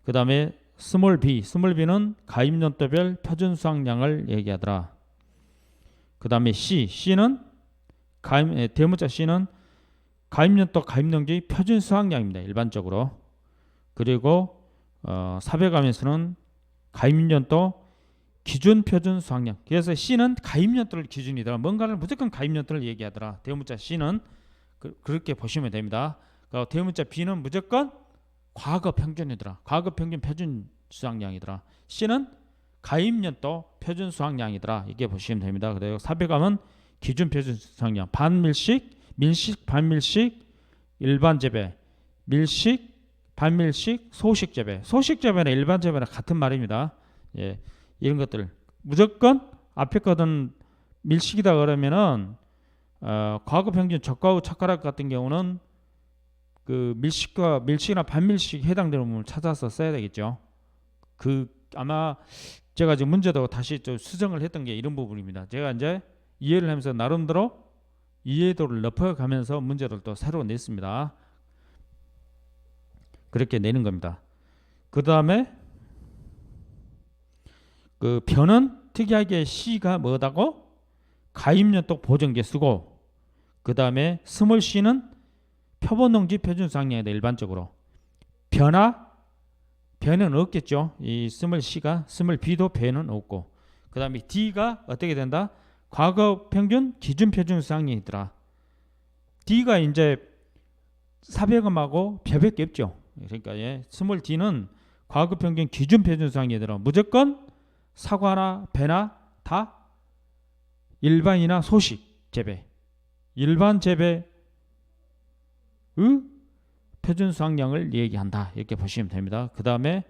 그 다음에 스몰 b는 가입연도별 표준 수확량을 얘기하더라. 그 다음에 C는 대문자 C는 가입연도 가입농지 표준 수확량입니다. 일반적으로. 그리고 사백암에서는 가입연도 기준 표준 수확량. 그래서 C는 가입연도를 기준이더라. 뭔가를 무조건 가입연도를 얘기하더라. 대문자 C는 그렇게 보시면 됩니다. 대문자 B는 무조건 과거 평균이더라. 과거 평균 표준 수확량이더라. C는 가입연도 표준 수확량이더라. 이렇게 보시면 됩니다. 그리고 사백암은 기준 표준 수확량, 반밀식, 밀식, 반밀식, 일반 재배, 밀식, 반밀식, 소식 재배. 소식 재배나 일반 재배나 같은 말입니다. 예, 이런 것들 무조건 앞에 거든 밀식이다 그러면은 과거 평균 적과후 젓가락 같은 경우는 그 밀식이나 반밀식 해당되는 부분을 찾아서 써야 되겠죠. 아마 제가 지금 문제도 다시 좀 수정을 했던 게 이런 부분입니다. 제가 이제 이해를 하면서 나름대로 이해도를 높여가면서 문제를 또 새로 냈습니다. 그렇게 내는 겁니다. 그 다음에 그 변은 특이하게 C가 뭐다고? 가입연도 보정개수고, 그 다음에 스몰 C는 표본농지 표준수확량이다. 일반적으로 변은 없겠죠. 이 스몰 C가, 스몰 B도 변은 없고, 그 다음에 D가 어떻게 된다? 과거 평균 기준 표준수확량이더라. D가 이제 사백음하고 별밖에 없죠. 그러니까 스몰 D는 과거 평균 기준 표준수확량이더라. 무조건 사과나 배나 다 일반이나 소식 재배, 일반 재배의 표준 수확량을 얘기한다. 이렇게 보시면 됩니다. 그 다음에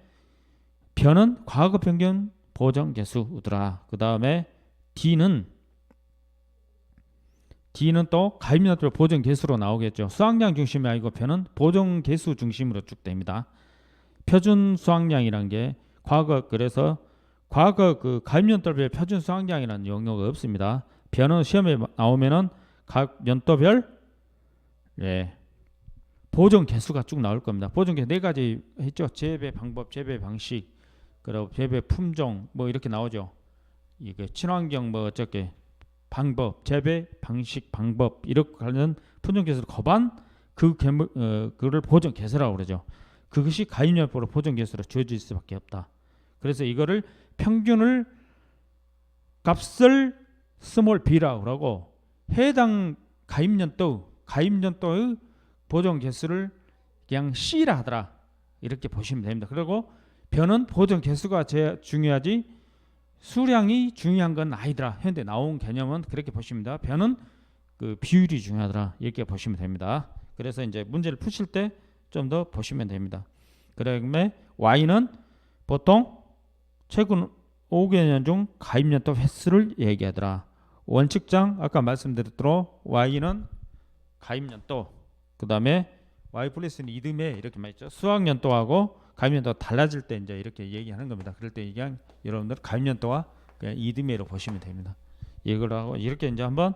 변은 과거 평균 보정 개수더라. 그 다음에 D는 또 가입연도 보정 개수로 나오겠죠. 수확량 중심이 아니고 변은 보정 개수 중심으로 쭉 됩니다. 표준 수확량이란 게 그래서 과거 그 가입연도별 표준 수확량이라는 용어가 없습니다. 변은 시험에 나오면은 각 연도별 보정 개수가 쭉 나올 겁니다. 보정 개수 4가지 했죠. 재배 방법, 재배 방식, 그리고 재배 품종 뭐 이렇게 나오죠. 이게 친환경 뭐 어쩌게 방법, 재배 방식, 방법 이렇게 하는 품종 개수를 곱한 그를 보정 개수라고 그러죠. 그것이 가입연도로 보정 개수로 주어질 수밖에 없다. 그래서 이거를 평균을 값을 스몰 b라고 그러고, 해당 가입연도의 보정 개수를 그냥 C라 하더라. 이렇게 보시면 됩니다. 그리고 변은 보정 개수가 제일 중요하지 수량이 중요한 건 아니더라. 현재 나온 개념은 그렇게 보시면 됩니다. 변은 그 비율이 중요하더라. 이렇게 보시면 됩니다. 그래서 이제 문제를 푸실 때 좀 더 보시면 됩니다. 그다음에 Y는 보통 최근 5개년 중 가입연도 횟수를 얘기하더라. 원칙상 아까 말씀드렸도록 Y는 가입연도, 그 다음에 Y 플러스는 이듬해 이렇게 말했죠. 수확연도하고 가입연도가 달라질 때 이제 이렇게 얘기하는 겁니다. 그럴 때 그냥 여러분들 가입연도와 그냥 이듬해로 보시면 됩니다. 이걸 하고 이렇게 이제 한번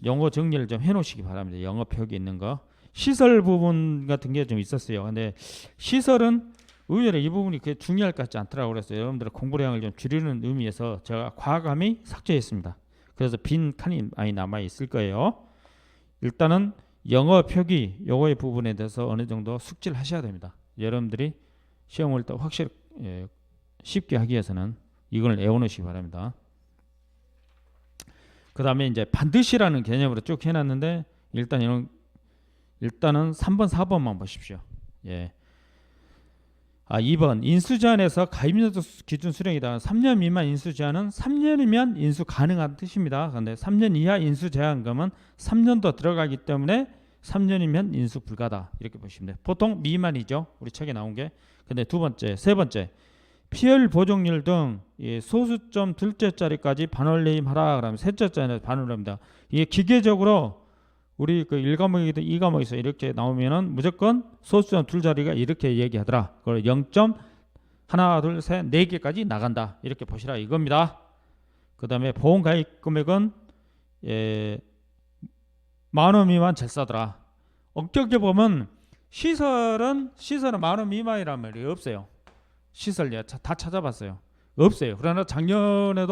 영어 정리를 좀 해놓으시기 바랍니다. 영어 표기 있는 거. 시설 부분 같은 게 좀 있었어요. 근데 시설은 의외로 이 부분이 그렇게 중요할 것 같지 않더라고요. 그래서 여러분들의 공부량을 좀 줄이는 의미에서 제가 과감히 삭제했습니다. 그래서 빈 칸이 많이 남아 있을 거예요. 일단은 영어 표기 요거의 부분에 대해서 어느 정도 숙지를 하셔야 됩니다. 여러분들이 시험을 또 확실히 쉽게 하기 위해서는 이걸 외워놓으시기 바랍니다. 그 다음에 이제 반드시라는 개념으로 쭉 해놨는데 일단은 3번 4번만 보십시오. 2번 인수제한에서 가입연도 기준 수령이다. 3년 미만 인수제한은 3년이면 인수 가능한 뜻입니다. 그런데 3년 이하 인수제한금은 3년도 들어가기 때문에 3년이면 인수 불가다. 이렇게 보시면 돼요. 보통 미만이죠. 우리 책에 나온 게. 근데 세 번째 피해율 보정률 등 소수점 둘째 자리까지 반올림하라. 그러면 셋째 자리에 반올림합니다. 이게 기계적으로 우리 그 1과목이든 2과목에서 이렇게 나오면은 무조건 소수점 둘 자리가 이렇게 얘기하더라. 그걸 0. 하나, 둘, 셋, 4개까지 나간다. 이렇게 보시라 이겁니다. 그 다음에 보험 가입 금액은 10,000원 미만 제일 싸더라. 엄격히 보면 시설은 10,000원 미만이라는 말이 없어요. 시설 다 찾아봤어요. 없어요. 그러나 작년에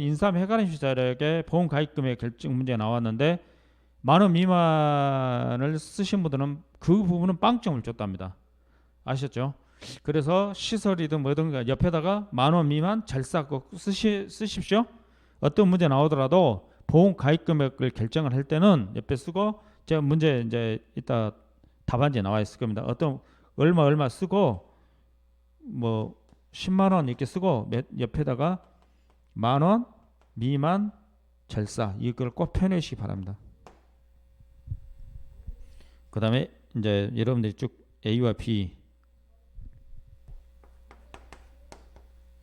인삼 해가림 시설에게 보험 가입금액 결정 문제 나왔는데 10,000원 미만을 쓰신 분들은 그 부분은 빵점을 줬답니다. 아셨죠? 그래서 시설이든 뭐든 옆에다가 10,000원 미만 절사 꼭 쓰십시오. 어떤 문제 나오더라도 보험 가입 금액을 결정을 할 때는 옆에 쓰고, 제가 문제 이제 이따 답안지에 나와 있을 겁니다. 어떤 얼마 쓰고 뭐 10만 원 이렇게 쓰고 옆에다가 10,000원 미만 절사, 이걸 꼭 표현하시기 바랍니다. 그 다음에 이제 여러분들이 쭉 A와 B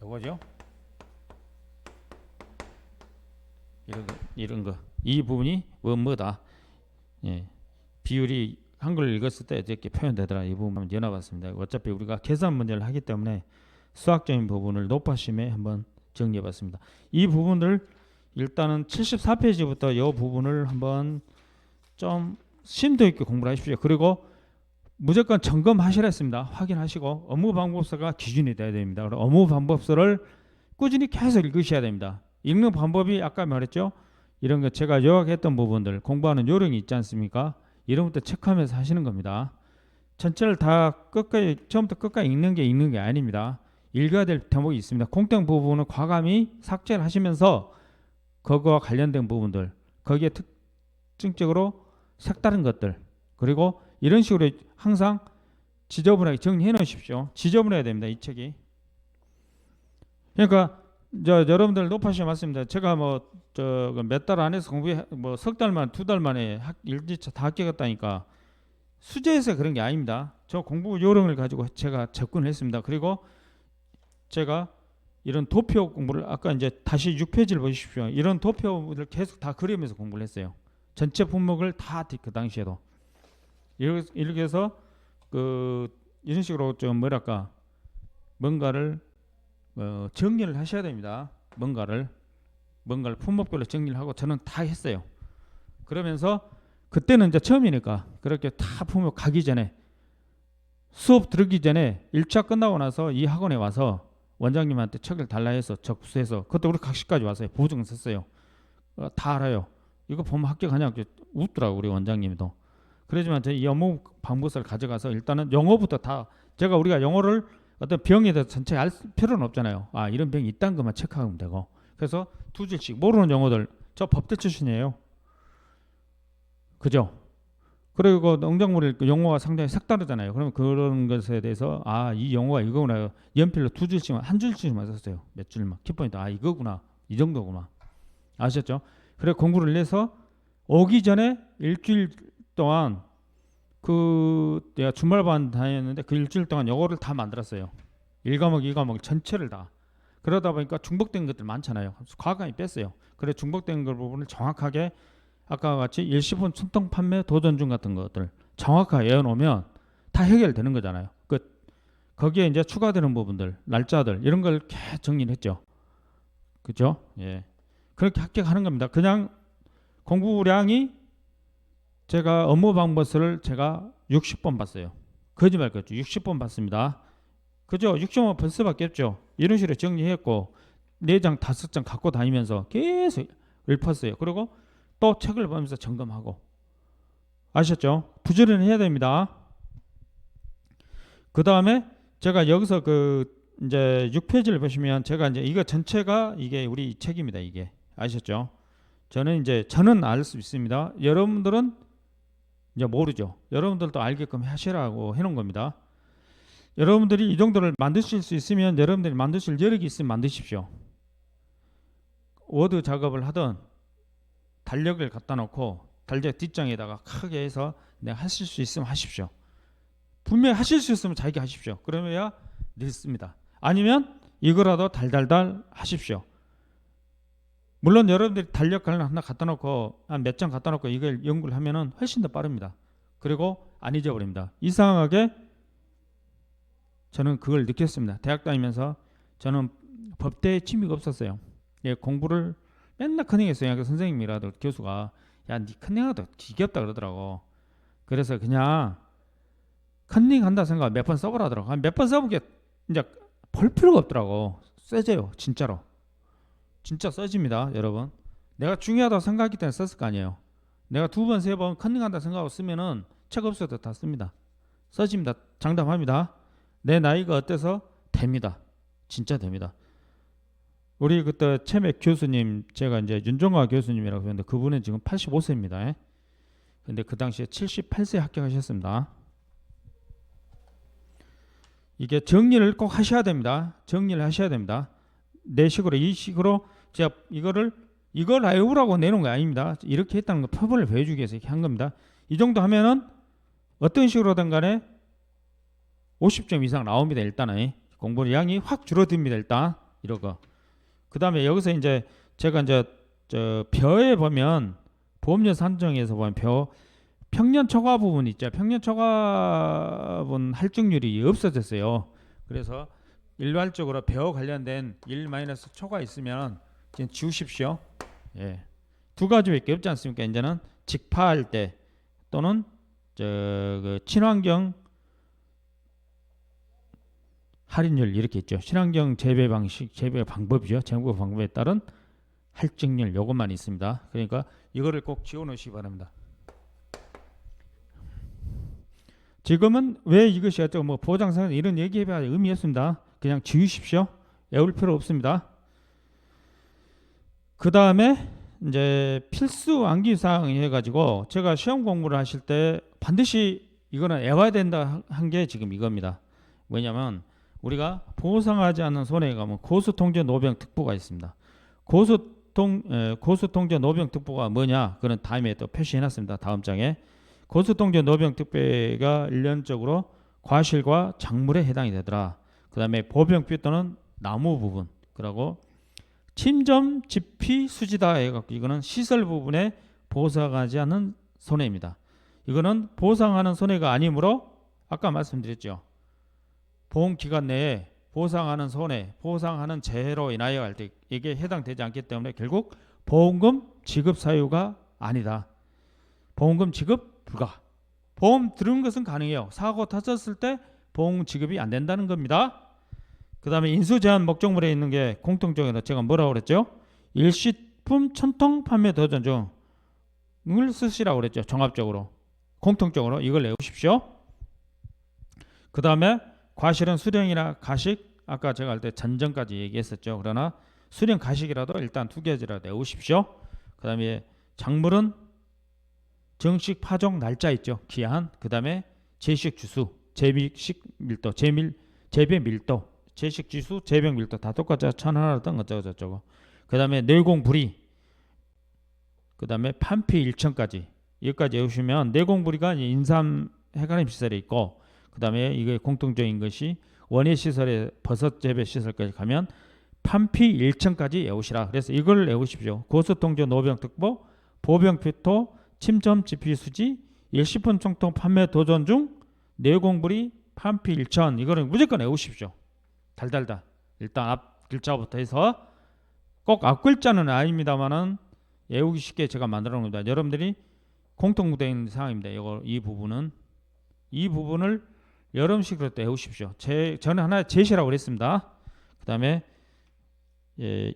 요거죠. 이런 거 이 부분이 뭐다. 예. 비율이 한글 읽었을 때 이렇게 표현되더라. 이 부분 한번 연합봤습니다. 어차피 우리가 계산 문제를 하기 때문에 수학적인 부분을 높아심에 한번 정리해봤습니다. 이 부분을 일단은 74페이지부터 이 부분을 한번 좀 심도 있게 공부를 하십시오. 그리고 무조건 점검하시라 했습니다. 확인하시고 업무방법서가 기준이 돼야 됩니다. 그리고 업무방법서를 꾸준히 계속 읽으셔야 됩니다. 읽는 방법이 아까 말했죠. 이런 거 제가 요약했던 부분들, 공부하는 요령이 있지 않습니까? 이런 것도 체크하면서 하시는 겁니다. 전체를 다 끝까지 처음부터 끝까지 읽는 게 아닙니다. 읽어야 될 대목이 있습니다. 공통 부분은 과감히 삭제를 하시면서 그거와 관련된 부분들, 거기에 특징적으로 색다른 것들, 그리고 이런 식으로 항상 지저분하게 정리해 놓으십시오. 지저분해야 됩니다. 이 책이. 그러니까 여러분들 높아시면 맞습니다. 제가 뭐 몇 달 안에서 공부해 뭐 석 달만 2달 만에 1지차 다 합격했다니까 수재에서 그런 게 아닙니다. 저 공부 요령을 가지고 제가 접근을 했습니다. 그리고 제가 이런 도표 공부를 아까 이제 다시 6페이지를 보십시오. 이런 도표를 계속 다 그리면서 공부를 했어요. 전체 품목을 다 그 당시에도 이렇게 해서 이런 식으로 좀 뭐랄까 뭔가를 정리를 하셔야 됩니다. 뭔가를 품목별로 정리를 하고 저는 다 했어요. 그러면서 그때는 이제 처음이니까 그렇게 다 품목 가기 전에 수업 들기 전에 1차 끝나고 나서 이 학원에 와서 원장님한테 책을 달라 해서 접수해서 그것도 우리 각시까지 와서요. 보증 썼어요. 다 알아요. 이거 보면 합격하냐 웃더라고 우리 원장님도. 그러지만 이 업무 방법서를 가져가서 일단은 영어부터 다 우리가 영어를 어떤 병에 대해서 전체 알 필요는 없잖아요. 아 이런 병이 있다는 것만 체크하면 되고. 그래서 2줄씩 모르는 영어들 저 법대 출신이에요. 그죠? 그리고 농작물의 용어가 상당히 색다르잖아요. 그러면 그런 것에 대해서 이 용어가 이거구나. 연필로 2줄씩만 한 줄씩만 썼어요. 몇 줄만 키포인트 이거구나. 이 정도구나. 아셨죠? 그래 공부를 해서 오기 전에 일주일 동안 내가 주말반 다녔는데 그 일주일 동안 영어를 다 만들었어요. 1과목 2과목 전체를 다. 그러다 보니까 중복된 것들 많잖아요. 과감히 뺐어요. 그래 중복된 걸 부분을 정확하게 아까 같이 일시품 순통 판매 도전 중 같은 것들 정확하게 외워놓으면 다 해결되는 거잖아요. 거기에 이제 추가되는 부분들 날짜들 이런 걸 이렇게 정리를 했죠. 그죠? 예. 그렇게 합격하는 겁니다. 그냥 공부량이 제가 업무방법서를 제가 60번 봤어요. 거짓말 같죠. 60번 봤습니다. 그죠? 60번 벌써 봤겠죠. 이런 식으로 정리했고 4장 5장 갖고 다니면서 계속 읊었어요. 그리고 또 책을 보면서 점검하고. 아셨죠? 부지런히 해야 됩니다. 그 다음에 제가 여기서 이제 6페이지를 보시면 제가 이제 이거 전체가 이게 우리 책입니다. 이게 아셨죠? 저는 알 수 있습니다. 여러분들은 이제 모르죠. 여러분들도 알게끔 하시라고 해놓은 겁니다. 여러분들이 이 정도를 만드실 수 있으면 여러분들이 만드실 여력이 있으면 만드십시오. 워드 작업을 하든 달력을 갖다 놓고 달력 뒷장에다가 크게 해서 내가 하실 수 있으면 하십시오. 분명히 하실 수 있으면 자기가 하십시오. 그러면야 늦습니다. 아니면 이거라도 달달달 하십시오. 물론 여러분들이 달력 하나 갖다 놓고 한 몇 장 갖다 놓고 이걸 연구를 하면은 훨씬 더 빠릅니다. 그리고 안 잊어버립니다. 이상하게 저는 그걸 느꼈습니다. 대학 다니면서 저는 법대에 취미가 없었어요. 예, 공부를 맨날 커닝했어요. 그 선생님이라도 교수가 야, 니 커닝하다 지겹다 그러더라고. 그래서 그냥 커닝한다 생각 몇 번 써보라더라고. 몇 번 써보게 이제 볼 필요가 없더라고. 써져요, 진짜로. 진짜 써집니다, 여러분. 내가 중요하다고 생각했기 때문에 썼을 거 아니에요. 내가 2번, 3번 커닝한다 생각하고 쓰면은 책 없어도 다 씁니다. 써집니다. 장담합니다. 내 나이가 어때서 됩니다. 진짜 됩니다. 우리 그때 최맥 교수님, 제가 이제 윤종화 교수님이라고 했는데 그분은 지금 85세입니다. 근데 그 당시에 78세 합격하셨습니다. 이게 정리를 꼭 하셔야 됩니다. 정리를 하셔야 됩니다. 내 식으로 이 식으로 제가 이걸 외우라고 내놓은 거 아닙니다. 이렇게 했다는 거 표본을 보여주기 위해서 이렇게 한 겁니다. 이 정도 하면은 어떤 식으로든 간에 50점 이상 나옵니다. 일단은 공부 양이 확 줄어듭니다. 일단 이러고 그 다음에 여기서 이제 제가 이제 저 벼에 보면 보험료 산정에서 보면 평년 초과 부분 있죠. 평년 초과 부분 할증률이 없어졌어요. 그래서 일괄적으로 벼 관련된 1- 초과 있으면 지금 지우십시오. 예. 두 가지밖에 없지 않습니까? 이제는 직파할 때 또는 그 친환경 할인율 이렇게 있죠. 친환경 재배 방식, 재배 방법이죠. 재배 방법에 따른 할증률 요것만 있습니다. 그러니까 이거를 꼭 지워 놓으시기 바랍니다. 지금은 왜 이것이 어쩌고 뭐 보장상 이런 얘기해봐야 의미 없습니다. 그냥 지우십시오. 외울 필요 없습니다. 그 다음에 이제 필수 암기사항 해가지고 제가 시험 공부를 하실 때 반드시 이거는 외워야 된다 한 게 지금 이겁니다. 왜냐면 우리가 보상하지 않는 손해가 뭐 고수통제 노병특보가 있습니다. 고수통제 노병특보가 뭐냐? 그건 다음에 또 표시해놨습니다. 다음 장에 고수통제 노병특보가 일련적으로 과실과 작물에 해당이 되더라. 그 다음에 보병비 또는 나무 부분, 그리고 침점 지피 수지다 해갖고 이거는 시설 부분에 보상하지 않는 손해입니다. 이거는 보상하는 손해가 아니므로 아까 말씀드렸죠. 보험 기간 내에 보상하는 손해, 보상하는 재해로 인하여 할 때 이게 해당되지 않기 때문에 결국 보험금 지급 사유가 아니다. 보험금 지급 불가. 보험 들은 것은 가능해요. 사고 터졌을 때 보험 지급이 안 된다는 겁니다. 그 다음에 인수 제한 목적물에 있는 게 공통적으로 제가 뭐라고 그랬죠? 일시품 천통 판매 도전 중을 쓰시라고 그랬죠. 종합적으로. 공통적으로 이걸 외우십시오. 그 다음에 과실은 수령이나 가식, 아까 제가 할 때 전전까지 얘기했었죠. 그러나 수령 가식이라도 일단 두 개지라도 외우십시오. 그 다음에 작물은 정식 파종 날짜 있죠. 기한. 그 다음에 제식 주수, 재배식 밀도, 재배 밀도, 제식 지수, 재배 밀도 다 똑같죠. 1001던 어쩌고 저쩌고. 그 다음에 내공불이, 그 다음에 판피 일천까지 여기까지 외우시면 내공불이가 인삼 해가림 시설에 있고, 그 다음에 이게 공통적인 것이 원예 시설에 버섯 재배 시설까지 가면 판피 일천까지 외우시라. 그래서 이걸 외우십시오. 고수통제 노병특보, 보병피토, 침점 지피 수지, 일시품 총통 판매 도전 중 내공불이 판피 일천, 이거는 무조건 외우십시오. 달달달. 일단 앞 글자부터 해서 꼭 앞 글자는 아닙니다만은 외우기 쉽게 제가 만들어 놓은 겁니다. 여러분들이 공통된 사항입니다. 이 부분을 여러분식으로 외우십시오. 저는 하나의 제시라고 그랬습니다. 그 다음에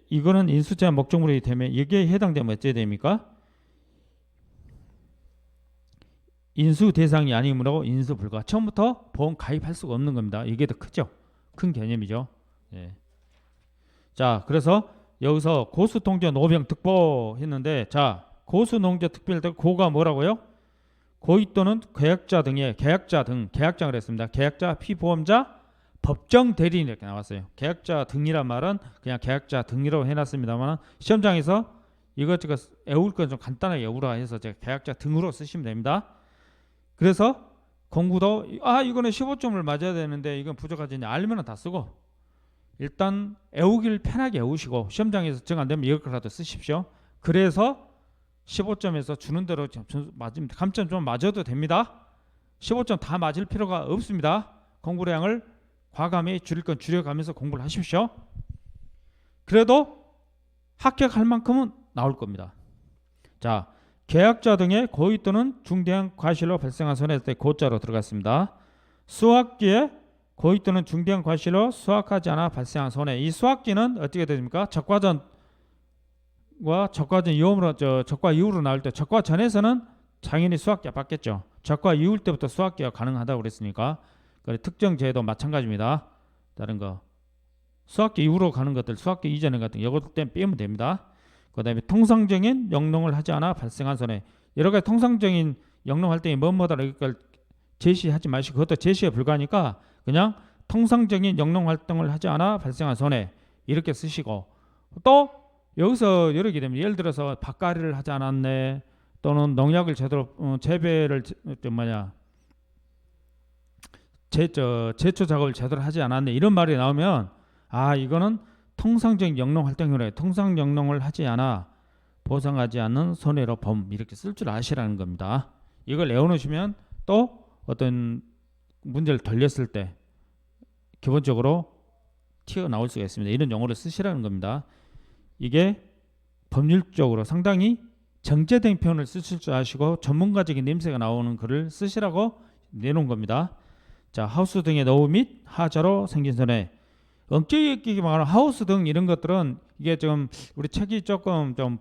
이거는 인수제한 목적물이 되면 이게 해당되면 어찌 됩니까? 인수 대상이 아니므로 인수 불가. 처음부터 보험 가입할 수가 없는 겁니다. 이게 더 크죠. 큰 개념이죠. 예. 자, 그래서 여기서 고수통제 노병특보 했는데, 자, 고수농제 특별대 고가 뭐라고요? 고의 또는 계약자 등의 계약장을 했습니다. 계약자, 피보험자, 법정 대리인 이렇게 나왔어요. 계약자 등이란 말은 그냥 계약자 등이라고 해놨습니다만 시험장에서 이것저것 외울 건 좀 간단하게 외우라 해서 제가 계약자 등으로 쓰시면 됩니다. 그래서 공부도 이거는 15점을 맞아야 되는데 이건 부족하지 알면 다 쓰고 일단 외우기를 편하게 외우시고 시험장에서 정 안 되면 이것이라도 쓰십시오. 그래서 15점에서 주는 대로 맞으면 감점 좀 맞아도 됩니다. 15점 다 맞을 필요가 없습니다. 공부량을 과감히 줄일 건 줄여가면서 공부를 하십시오. 그래도 합격할 만큼은 나올 겁니다. 자, 계약자 등의 고의 또는 중대한 과실로 발생한 손해일 때 고자로 들어갔습니다. 수확기에 고의 또는 중대한 과실로 수확하지 않아 발생한 손해. 이 수확기는 어떻게 됩니까? 적과전과 적과전 이후로 적과 이후로 나올 때 적과 전에서는 당연히 수확기가 받겠죠. 적과 이후 때부터 수확기가 가능하다고 그랬으니까 그래 특정 제도 마찬가지입니다. 다른 거 수학계 이후로 가는 것들, 수학계 이전에 같은 이것 때문에 빼면 됩니다. 그다음에 통상적인 영농을 하지 않아 발생한 손해. 여러 가지 통상적인 영농 활동이 뭐뭐다라는 걸 제시하지 마시고 그것도 제시에 불과하니까 그냥 통상적인 영농 활동을 하지 않아 발생한 손해 이렇게 쓰시고 또 여기서 여러 개 되면 예를 들어서 밭갈이를 하지 않았네 또는 농약을 제대로 재배를 제초 작업을 제대로 하지 않았네 이런 말이 나오면 아 이거는 통상적인 영농 활동이래. 통상 영농을 하지 않아 보상하지 않는 손해로 범 이렇게 쓸 줄 아시라는 겁니다. 이걸 외워놓으시면 또 어떤 문제를 돌렸을 때 기본적으로 튀어나올 수가 있습니다. 이런 용어를 쓰시라는 겁니다. 이게 법률적으로 상당히 정제된 표현을 쓰실 줄 아시고 전문가적인 냄새가 나오는 글을 쓰시라고 내놓은 겁니다. 자, 하우스 등의 노후 및 하자로 생긴 손해. 엄격히 말하면 하우스 등 이런 것들은 이게 좀 우리 책이 조금 좀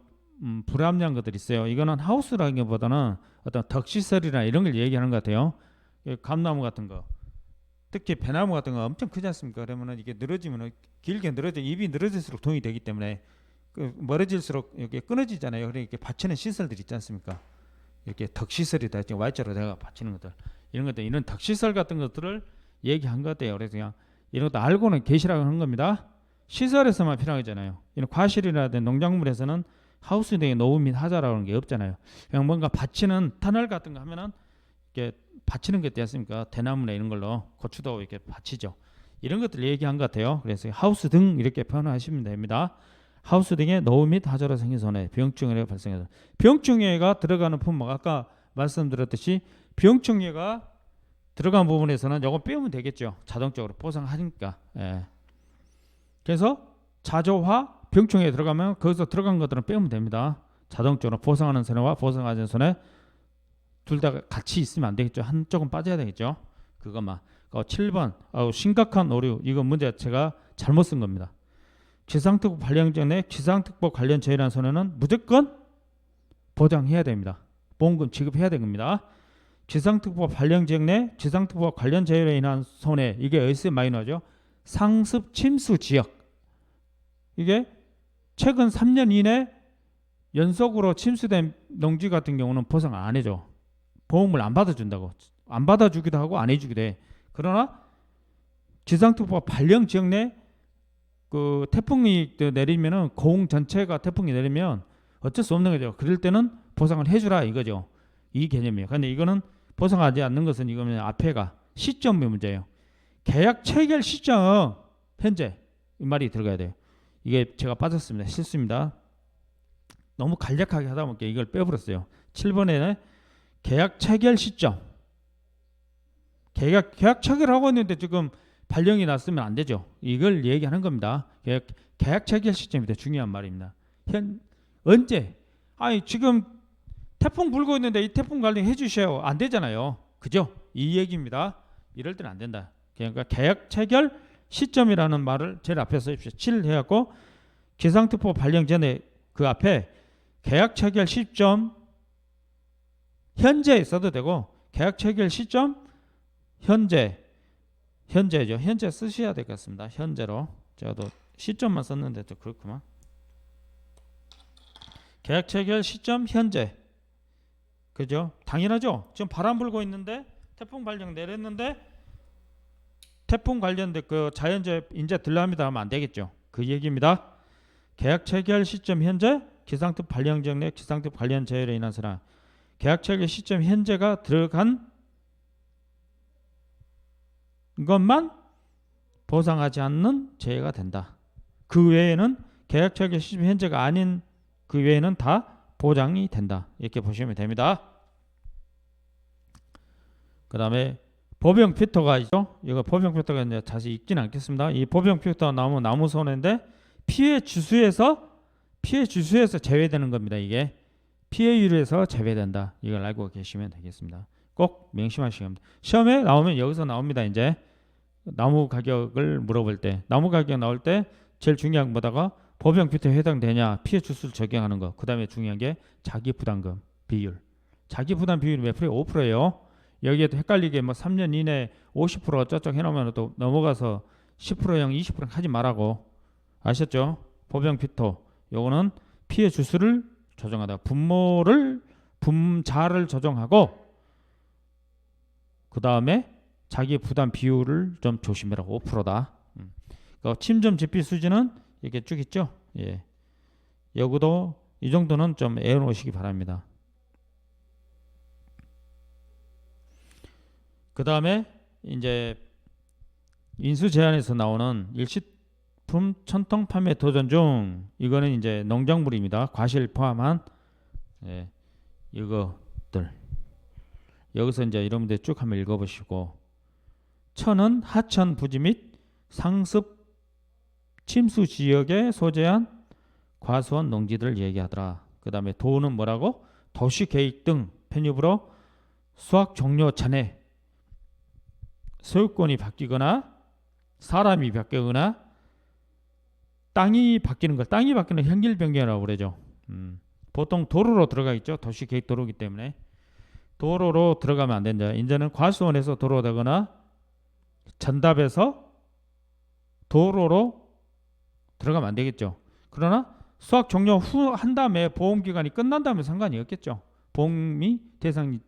불합리한 것들이 있어요. 이거는 하우스라는 것보다는 어떤 덕시설이나 이런 걸 얘기하는 것 같아요. 감나무 같은 거, 특히 배나무 같은 거 엄청 크지 않습니까? 그러면은 이게 늘어지면 길게 늘어져 잎이 늘어질수록 동이 되기 때문에 멀어질수록 이렇게 끊어지잖아요. 그러니까 받치는 시설들이 있지 않습니까? 이렇게 덕시설이다, 지금 Y자로 내가 받치는 것들, 이런 것들, 이런 덕시설 같은 것들을 얘기한 것 같아요. 그래서 그냥 이런 것도 알고는 계시라고 하는 겁니다. 시설에서만 필요하잖아요. 이런 과실이라든 농작물에서는 하우스 등의 노후 및 하자라고 하는 게 없잖아요. 그냥 뭔가 받치는 터널 같은 거 하면은 이렇게 받치는 게 있지 않습니까? 대나무나 이런 걸로 고추도 이렇게 받치죠. 이런 것들 얘기한 것 같아요. 그래서 하우스 등 이렇게 표현하시면 됩니다. 하우스 등의 노후 및 하자로 생긴 손해, 병충해가 발생해서 병충해가 들어가는 품목 아까 말씀드렸듯이 병충해가 들어간 부분에서는 이거 빼면 되겠죠. 자동적으로 보상하니까. 예. 그래서 자조화 병충해에 들어가면 거기서 들어간 것들은 빼면 됩니다. 자동적으로 보상하는 손해와 보상하지 않는 손해 둘 다 같이 있으면 안 되겠죠. 한쪽은 빠져야 되겠죠. 그것만. 7번 심각한 오류. 이거 문제 제가 잘못 쓴 겁니다. 기상특보 발령 전에 기상특보 관련 재해라는 손해는 무조건 보장해야 됩니다. 보험금 지급해야 되는 겁니다. 기상특보 발령 지역 내 기상특보 관련 재해로 인한 손해 이게 어디서 많이 나죠? 상습 침수 지역. 이게 최근 3년 이내 연속으로 침수된 농지 같은 경우는 보상 안 해줘. 보험을 안 받아준다고. 안 받아주기도 하고 안 해주기도 해. 그러나 기상특보 발령 지역 내 그 태풍이 내리면은 공 전체가 태풍이 내리면 어쩔 수 없는 거죠. 그럴 때는 보상을 해주라 이거죠. 이 개념이에요. 근데 이거는 보상하지 않는 것은 이거는 앞에가 시점의 문제예요. 계약 체결 시점 현재 이 말이 들어가야 돼요. 이게 제가 빠졌습니다. 실수입니다. 너무 간략하게 하다 보니까 이걸 빼버렸어요. 7번에는 계약 체결 시점. 계약 체결하고 있는데 지금 발령이 났으면 안 되죠. 이걸 얘기하는 겁니다. 계약 체결 시점이 더 중요한 말입니다. 언제? 아니 지금 태풍 불고 있는데 이 태풍 관리 해주셔요. 안 되잖아요. 그죠? 이 얘기입니다. 이럴 때는 안 된다. 그러니까 계약 체결 시점이라는 말을 제일 앞에 써주십시오. 7 해갖고 기상특보 발령 전에 그 앞에 계약 체결 시점 현재 써도 되고 계약 체결 시점 현재죠. 현재 쓰셔야 될 것 같습니다. 현재로. 제가도 시점만 썼는데 또 그렇구만. 계약 체결 시점 현재. 그죠? 당연하죠. 지금 바람 불고 있는데 태풍 발령 내렸는데 태풍 관련된 그 자연재해 인제 들라합니다 하면 안 되겠죠. 그 얘기입니다. 계약 체결 시점 현재 기상특보 발령 지역 내 기상특보 관련 재해로 인한 손해. 계약 체결 시점 현재가 들어간 것만 보상하지 않는 재해가 된다. 그 외에는 계약 체결 시점 현재가 아닌 그 외에는 다 보장이 된다. 이렇게 보시면 됩니다. 그 다음에 보병 필터가 있죠. 이거 보병 필터가 이제 자세히 읽지는 않겠습니다. 이 보병 필터가 나오면 나무 손해인데 피해 주수에서 제외되는 겁니다. 이게 피해율에서 제외된다. 이걸 알고 계시면 되겠습니다. 꼭 명심하시기 바랍니다. 시험에 나오면 여기서 나옵니다. 이제 나무 가격을 물어볼 때 나무 가격 나올 때 제일 중요한 거다가 보병 필터에 해당되냐 피해 주수를 적용하는 거. 그 다음에 중요한 게 자기 부담금 비율. 자기 부담 비율이 몇 프로예요? 5%예요. 여기에도 헷갈리게 뭐 3년 이내 50% 어쩌고 해놓으면 또 넘어가서 10%형 20% 하지 말라고. 아셨죠? 보병 피토 요거는 피해 주수를 조정하다. 분자를 조정하고 그 다음에 자기 부담 비율을 좀 조심해라고. 5%다. 침전 지피 수준은 이렇게 쭉 있죠. 예. 여기도 이 정도는 좀 애워놓으시기 바랍니다. 그 다음에 이제 인수 제한에서 나오는 일식품 천통 판매 도전 중, 이거는 이제 농작물입니다. 과실 포함한 예, 이거들. 여기서 이제 여러분들 쭉 한번 읽어보시고, 천은 하천 부지 및 상습 침수 지역에 소재한 과수원 농지들을 얘기하더라. 그 다음에 도는 뭐라고? 도시 계획 등 편입으로 수확 종료 전에 소유권이 바뀌거나 사람이 바뀌거나 땅이 바뀌는 걸, 땅이 바뀌는 현길 변경이라고 그러죠. 보통 도로로 들어가 있죠. 도시 계획 도로이기 때문에 도로로 들어가면 안 된다. 이제는 과수원에서 도로 되거나 전답에서 도로로 들어가면 안 되겠죠. 그러나 수확 종료 후 한 다음에 보험 기간이 끝난 다음에 상관이 없겠죠. 보험이 대상이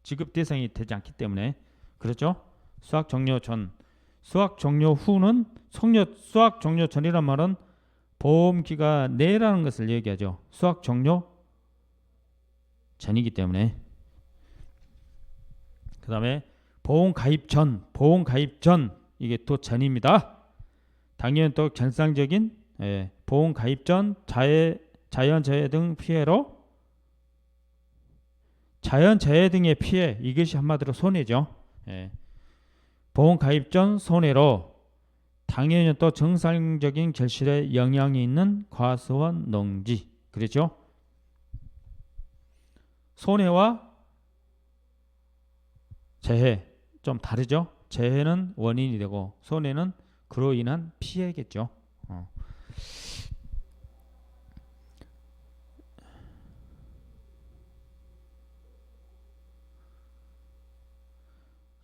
지급 대상이 되지 않기 때문에. 그렇죠? 수확 종료 전, 수확 종료 후는 수확 종료 전이란 말은 보험 기간 내라는 것을 얘기하죠. 수확 종료 전이기 때문에. 그 다음에 보험 가입 전 이게 또 전입니다. 당연히 또 정상적인 보험 가입 전 자연재해 등 피해로, 자연재해 등의 피해, 이것이 한마디로 손해죠. 보험 가입 전 손해로 당연히 또 정상적인 결실에 영향이 있는 과수원 농지. 그렇죠? 손해와 재해 좀 다르죠? 재해는 원인이 되고 손해는 그로 인한 피해겠죠.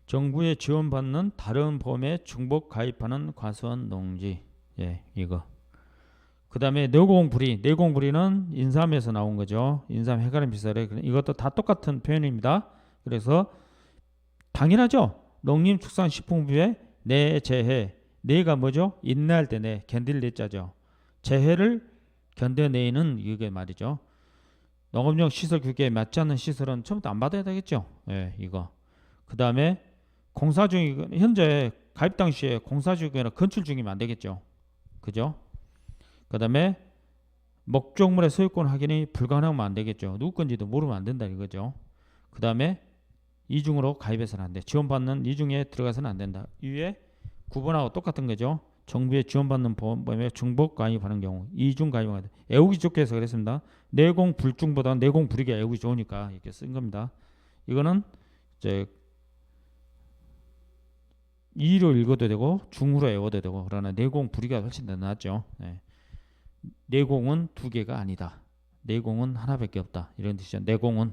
정부의 지원받는 다른 보험에 중복 가입하는 과수원 농지. 예, 이거. 그 다음에 내공불이는 인삼에서 나온 거죠. 인삼 해가림 시설에. 이것도 다 똑같은 표현입니다. 그래서 당연하죠. 농림축산식품부의 내재해, 내가 뭐죠? 인내할 때 내, 견딜 내자죠. 재해를 견뎌내는 이게 말이죠. 농업용 시설 규격에 맞지 않는 시설은 처음부터 안 받아야 되겠죠. 예, 이거. 그 다음에 공사 중이, 현재 가입 당시에 공사 중이나 건축 중이면 안 되겠죠. 그죠? 그 다음에 목적물의 소유권 확인이 불가능하면 안 되겠죠. 누구 건지도 모르면 안 된다 이거죠. 그 다음에 이중으로 가입해서는 안 돼. 지원받는 이중에 들어가서는 안 된다. 위에 9번하고 똑같은 거죠. 정부의 지원받는 보험에 중복 가입하는 경우 이중 가입하는 돼. 애우기 좋게 해서 그랬습니다. 내공불중보다 내공불이가 애우기 좋으니까 이렇게 쓴 겁니다. 이거는 이제 이로 읽어도 되고 중으로 외워도 되고, 그러나 내공불이가 훨씬 더 낫죠. 내공은 두 개가 아니다. 내공은 하나밖에 없다. 이런 뜻이죠. 내공은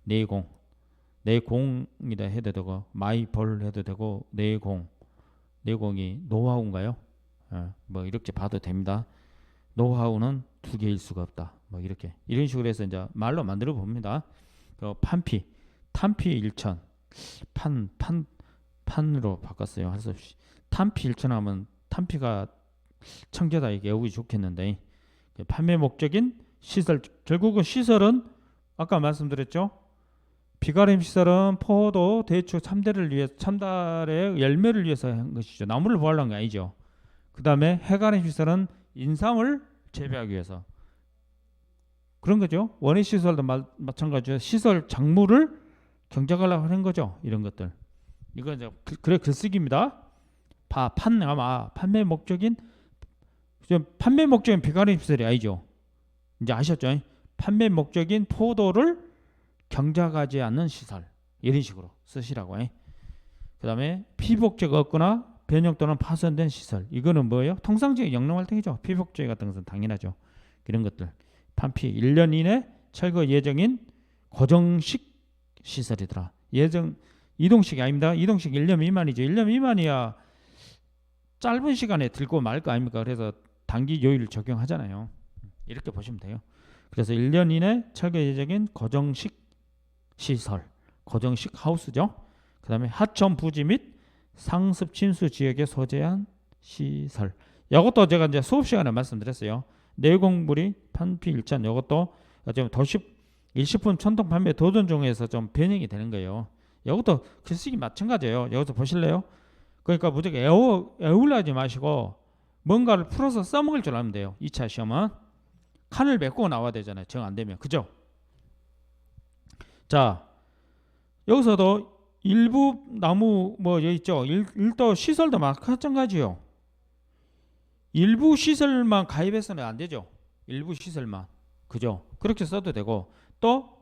내공, 내공이다 해도 되고 마이벌 해도 되고 내공이 노하우인가요? 뭐 이렇게 봐도 됩니다. 노하우는 두 개일 수가 없다. 뭐 이렇게 이런 식으로 해서 이제 말로 만들어 봅니다. 판피, 탄피 일천, 판으로 바꿨어요. 할 수 없이. 탄피 일천하면 탄피가 청계다 이게 외우기 좋겠는데, 판매 목적인 시설, 결국은 시설은 아까 말씀드렸죠. 비가림 시설은 포도, 대추, 참달의 열매를 위해서 한 것이죠. 나무를 보호하려는 게 아니죠. 그 다음에 해가림 시설은 인삼을 재배하기 위해서 그런 거죠. 원예 시설도 마찬가지로 시설 작물을 경작하려고 하는 거죠. 이런 것들. 이거 이제 그래 글쓰기입니다. 판매 목적인 비가림 시설이 아니죠. 이제 아셨죠? 판매 목적인 포도를 경작하지 않는 시설, 이런 식으로 쓰시라고. 그 다음에 피복제가 없거나 변형 또는 파손된 시설, 이거는 뭐예요? 통상적인 영농 활동이죠. 피복제 같은 것은 당연하죠. 이런 것들. 판피 1년 이내 철거 예정인 고정식 시설이더라. 예정 이동식이 아닙니다. 이동식 1년 미만이죠. 1년 미만이야 짧은 시간에 들고 말 거 아닙니까? 그래서 단기 요율 적용하잖아요. 이렇게 보시면 돼요. 그래서 1년 이내 철거 예정인 고정식 시설, 고정식 하우스죠. 그 다음에 하천 부지 및 상습 침수 지역에 소재한 시설. 이것도 제가 이제 수업 시간에 말씀드렸어요. 내공물이 판피 일천 이것도 좀 도시 일식품 천통 판매 도전 중에서 좀 변형이 되는 거예요. 이것도 글쓰기 마찬가지예요. 여기서 보실래요? 그러니까 무조건 애울하지 마시고 뭔가를 풀어서 써먹을 줄 알면 돼요. 2차 시험은 칸을 메꾸고 나와야 되잖아요. 정 안 되면. 그죠? 자, 여기서도 일부 나무 뭐 여기 있죠. 일도 시설도 마찬가지요. 일부 시설만 가입해서는 안 되죠. 일부 시설만. 그죠? 그렇게 써도 되고 또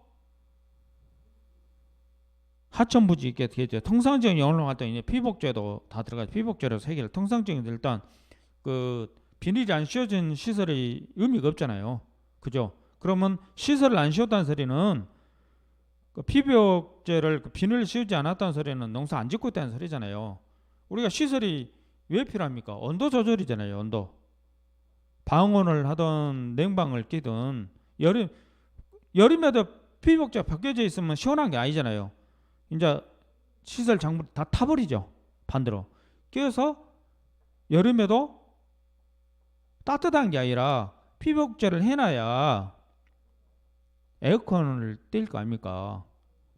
하천부지 있게 되죠. 통상적인 영어로 활동이 피복제도 다 들어가죠. 피복제로서 해결. 통상적인 일단 그 비닐이 안 씌워진 시설이 의미가 없잖아요. 그죠? 그러면 시설을 안 씌웠다는 소리는 그 피복제를 비닐을 씌우지 않았다는 소리는 농사 안 짓고 있다는 소리잖아요. 우리가 시설이 왜 필요합니까? 온도 조절이잖아요. 온도. 방온을 하든 냉방을 끼든 여름에도 피복제가 벗겨져 있으면 시원한 게 아니잖아요. 이제 시설 작물 다 타버리죠. 반대로. 그래서 여름에도 따뜻한 게 아니라 피복제를 해놔야 에어컨을 뗄 거 아닙니까?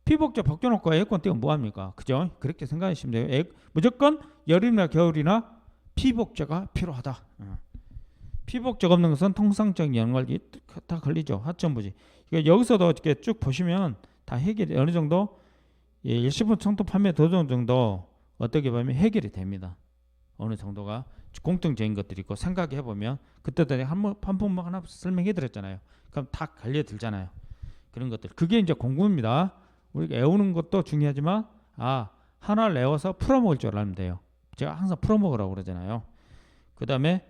피복제 벗겨놓고 에어컨 떼면 뭐합니까? 그죠? 그렇게 생각하시면 돼요. 무조건 여름이나 겨울이나 피복제가 필요하다. 피복제가 없는 것은 통상적인 연관이 다 걸리죠. 하천부지. 그러니까 여기서도 이렇게 쭉 보시면 다 해결이 어느 정도 일시품 청토 판매 도전 정도 어떻게 보면 해결이 됩니다. 어느 정도가 공통적인 것들이 있고 생각해 보면 그때도 한 품목 하나 설명해 드렸잖아요. 그럼 다 걸려들잖아요. 그런 것들. 그게 이제 공부입니다. 우리가 외우는 것도 중요하지만 하나를 외워서 풀어먹을 줄 알면 돼요. 제가 항상 풀어먹으라고 그러잖아요. 그 다음에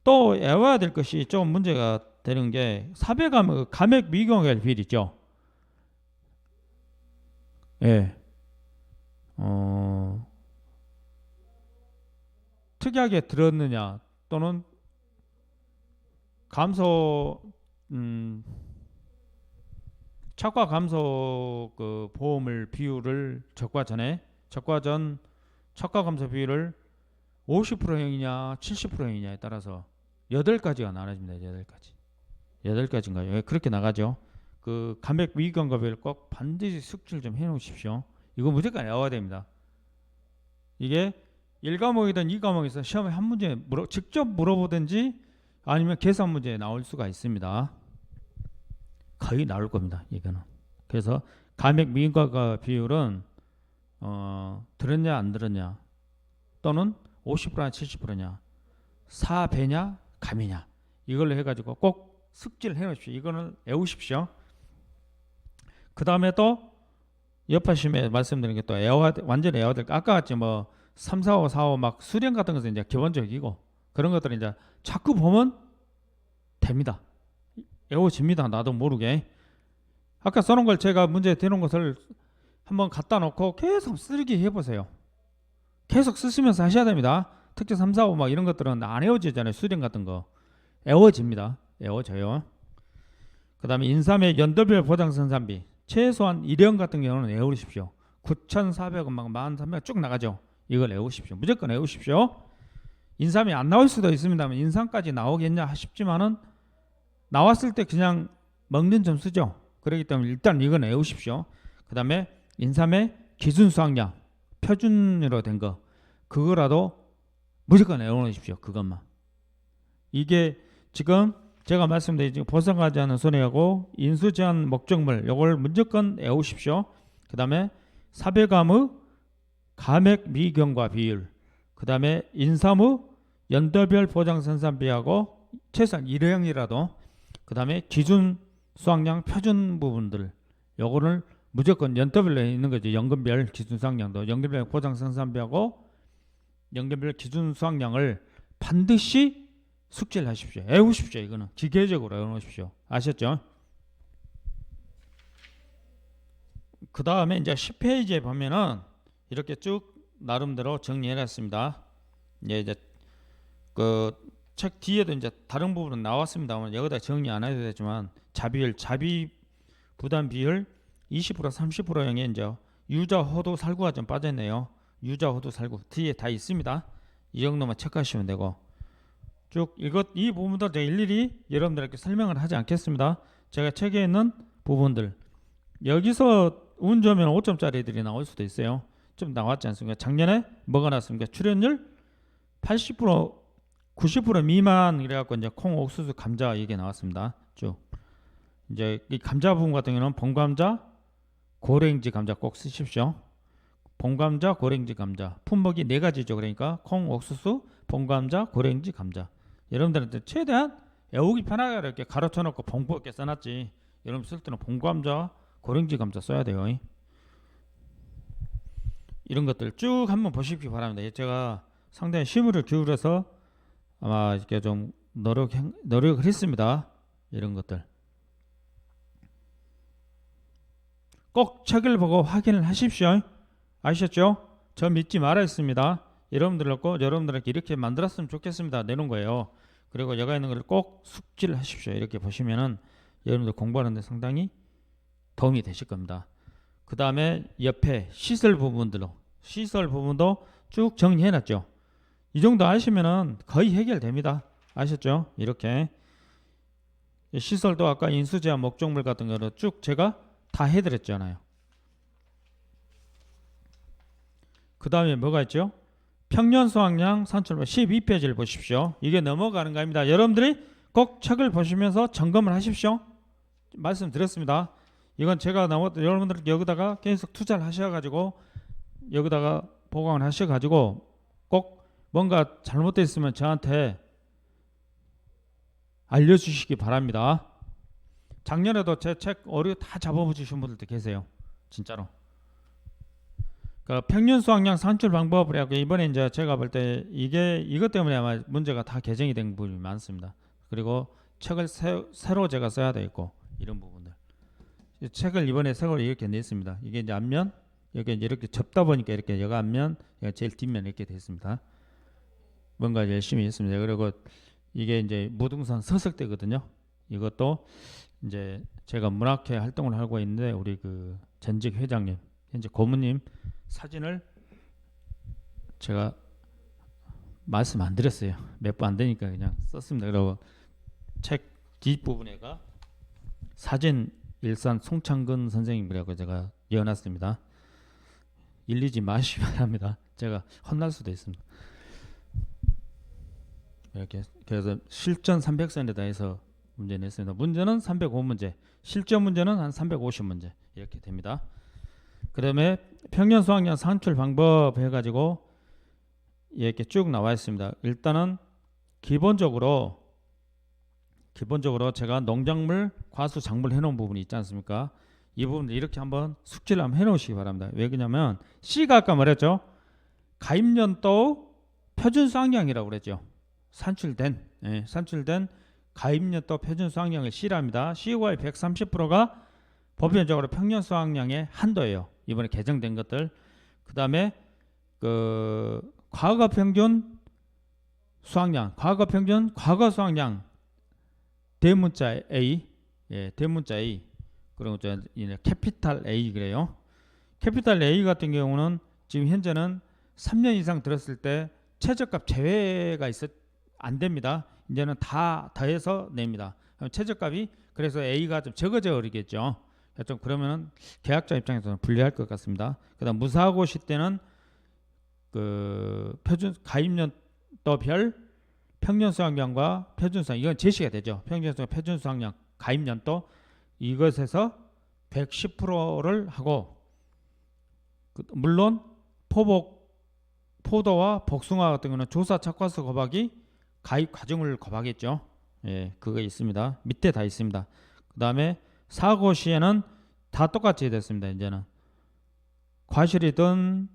또 외워야 될 것이 좀 문제가 되는 게 사배감액 감액 미경의 비율 있죠. 예. 특이하게 들었느냐 또는 감소 착과 감소 그 보험을 비율을 적과 전 착과 감소 비율을 50%형이냐 70%형이냐에 따라서 8가지가 나눠집니다. 8가지인가요? 그렇게 나가죠. 그 감액 위경과 비율 꼭 반드시 숙지를 좀 해놓으십시오. 이거 무조건 외워야 됩니다. 이게 1과목이든 2과목에서 시험에 한 문제 직접 물어보든지 아니면 계산 문제에 나올 수가 있습니다. 거의 나올 겁니다. 이거는. 그래서 감액 미경과 비율은 들었냐 안 들었냐 또는 50%냐 70%냐 4배냐 감이냐 이걸로 해가지고 꼭 숙지를 해놓으십시오. 이거는 외우십시오. 그 다음에 또 옆하심에 말씀드린 게 또 완전히 외워야 될 거 아까 같이 뭐 3, 4, 5, 4, 5 막 수련 같은 것은 이제 기본적이고 그런 것들은 이제 자꾸 보면 됩니다. 외워집니다. 나도 모르게. 아까 써놓은 걸 제가 문제 되는 것을 한번 갖다 놓고 계속 쓰기 해보세요. 계속 쓰시면서 하셔야 됩니다. 특히 3, 4, 5 막 이런 것들은 안 외워지잖아요. 수련 같은 거. 외워집니다. 외워져요. 그 다음에 인삼의 연도별 보장생산비 최소한 1형 같은 경우는 외우십시오. 9,400원 막 13,000원 쭉 나가죠. 이걸 외우십시오. 무조건 외우십시오. 인삼이 안 나올 수도 있습니다만 인삼까지 나오겠냐 싶지만은 나왔을 때 그냥 먹는 점수죠. 그렇기 때문에 일단 이건 외우십시오. 그 다음에 인삼의 기준 수확량 표준으로 된 거 그거라도 무조건 외워놓으십시오. 그것만. 이게 지금 제가 말씀드린 보상하지 않은 손해하고 인수제한 목적물 요걸 무조건 외우십시오. 그 다음에 사배감의 감액 미경과 비율 그 다음에 인삼의 연도별 보장생산비하고 최소한 1형이라도 그 다음에 기준 수확량 표준 부분들 요거를 무조건 연도별로 있는 거죠. 연금별 기준 수확량도 연금별 보장생산비하고 연금별 기준 수확량을 반드시 숙지를 하십시오. 외우십시오. 이거는 기계적으로 외우십시오. 아셨죠? 그 다음에 이제 10페이지에 보면은 이렇게 쭉 나름대로 정리해놨습니다. 이제 그 책 뒤에도 이제 다른 부분은 나왔습니다만 여기다 정리 안 해도 되지만 자비율, 자비 부담 비율 20% 30%형에 이제 유자, 호두, 살구가 좀 빠졌네요. 유자, 호두, 살구 뒤에 다 있습니다. 이 정도만 체크하시면 되고 쭉 이 부분도 제가 일일이 여러분들에게 설명을 하지 않겠습니다. 제가 책에 있는 부분들 여기서 운 좋으면 5점짜리들이 나올 수도 있어요. 좀 나왔지 않습니까? 작년에 뭐가 나왔습니까? 출연율 80% 90% 미만 이래갖고 이제 콩, 옥수수, 감자 이게 나왔습니다. 쭉 이제 이 감자 부분 같은 경우는 봉감자, 고랭지 감자 꼭 쓰십시오. 봉감자, 고랭지 감자 품목이 네 가지죠. 그러니까 콩, 옥수수, 봉감자, 고랭지 감자. 여러분들한테 최대한 외우기 편하게 이렇게 가로쳐놓고 봉부 이렇게 써놨지. 여러분 쓸 때는 봉감자, 고랭지 감자 써야 돼요. 이런 것들 쭉 한번 보시기 바랍니다. 제가 상당히 심혈을 기울여서 아마 이렇게 좀 노력을 했습니다. 이런 것들 꼭 책을 보고 확인을 하십시오. 아셨죠? 저 믿지 말아 했습니다. 여러분들에게 이렇게 만들었으면 좋겠습니다. 내놓은 거예요. 그리고 여가 있는 걸 꼭 숙지를 하십시오. 이렇게 보시면은 여러분들 공부하는데 상당히 도움이 되실 겁니다. 그 다음에 옆에 시설 부분도 쭉 정리해놨죠. 이 정도 아시면은 거의 해결됩니다. 아셨죠? 이렇게 시설도 아까 인수제한 목적물 같은 거를 쭉 제가 다 해드렸잖아요. 그 다음에 뭐가 있죠? 평년 수확량 산출물 12페이지를 보십시오. 이게 넘어가는 겁니다. 여러분들이 꼭 책을 보시면서 점검을 하십시오. 말씀드렸습니다. 이건 제가 여러분들 여기다가 계속 투자를 하셔가지고 여기다가 보강을 하셔가지고 꼭 뭔가 잘못되어 있으면 저한테 알려주시기 바랍니다. 작년에도 제 책 오류 다 잡아주신 분들도 계세요. 진짜로. 그 평년 수확량 산출 방법을 하고 이번에 이제 제가 볼 때 이것 때문에 아마 문제가 다 개정이 된 부분이 많습니다. 그리고 책을 새로 제가 써야 되겠고 이런 부분들. 책을 이번에 새로 이렇게 냈습니다. 이게 이제 앞면 여기 이제 이렇게 접다 보니까 이렇게 여가 앞면 제일 뒷면 이렇게 됐습니다. 뭔가 열심히 했습니다. 그리고 이게 이제 무등산 서석대거든요. 이것도 이제 제가 문학회 활동을 하고 있는데 우리 그 전직 회장님, 현재 고모님 사진을 제가 말씀 안 드렸어요. 몇 번 안 되니까 그냥 썼습니다. 그리고 책 뒷부분에가 사진 일산 송창근 선생님이라고 제가 이어놨습니다. 일리지 마시기 바랍니다. 제가 혼날 수도 있습니다. 이렇게 그래서 실전 300선에다 해서 문제 냈습니다. 문제는 305문제, 실전 문제는 한 350문제 이렇게 됩니다. 그 다음에 평년 수확량 산출 방법 해가지고 이렇게 쭉 나와 있습니다. 일단은 기본적으로 제가 농작물, 과수, 작물 해놓은 부분이 있지 않습니까? 이 부분을 이렇게 한번 숙지를 한번 해놓으시기 바랍니다. 왜 그러냐면 C가 아까 말했죠. 가입년도 표준 수확량이라고 그랬죠. 산출된 가입년도 표준 수확량을 C랍니다. C와의 130%가 보편적으로 평년 수확량의 한도예요. 이번에 개정된 것들. 그 다음에 그 과거 평균 수확량, 과거 수확량 대문자 A, 대문자 A, 그리고 캐피탈 A 그래요. 캐피탈 A 같은 경우는 지금 현재는 3년 이상 들었을 때 최저값 제외가 안 됩니다. 이제는 다 더해서 냅니다. 최저값이 그래서 A가 좀 적어져 버리겠죠. 좀 그러면은 계약자 입장에서는 불리할 것 같습니다. 그다음 무사고 시 때는 그 표준 가입년도별 평년 수확량과 표준 수확량 이건 제시가 되죠. 평년 수확량, 표준 수확량, 가입년도 이것에서 110%를 하고 물론 포도와 복숭아 같은 경우는 조사 착과서 거박이 가입 과정을 거박했죠. 그거 있습니다. 밑에 다 있습니다. 그 다음에 사고 시에는 다 똑같이 됐습니다. 이제는 과실이든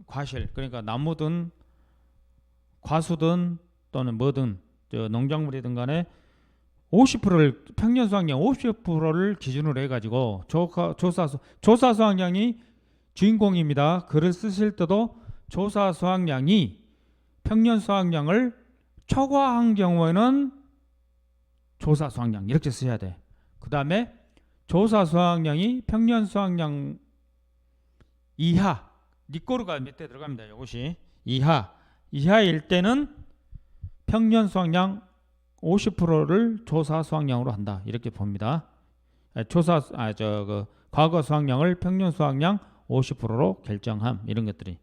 과실 그러니까 나무든 과수든 또는 뭐든 농작물이든 간에 50%를 평년 수확량 50%를 기준으로 해가지고 조사 수확량이 주인공입니다. 글을 쓰실 때도 조사 수확량이 평년 수확량을 초과한 경우에는 조사 수확량 이렇게 써야 돼. 그 다음에 조사 수확량이 평년 수확량 이하, 니꼬르가 몇 대 들어갑니다. 이것이 이하일 때는 평년 수확량 50%를 조사 수확량으로 한다. 이렇게 봅니다. 과거 수확량을 평년 수확량 50%로 결정함. 이런 것들이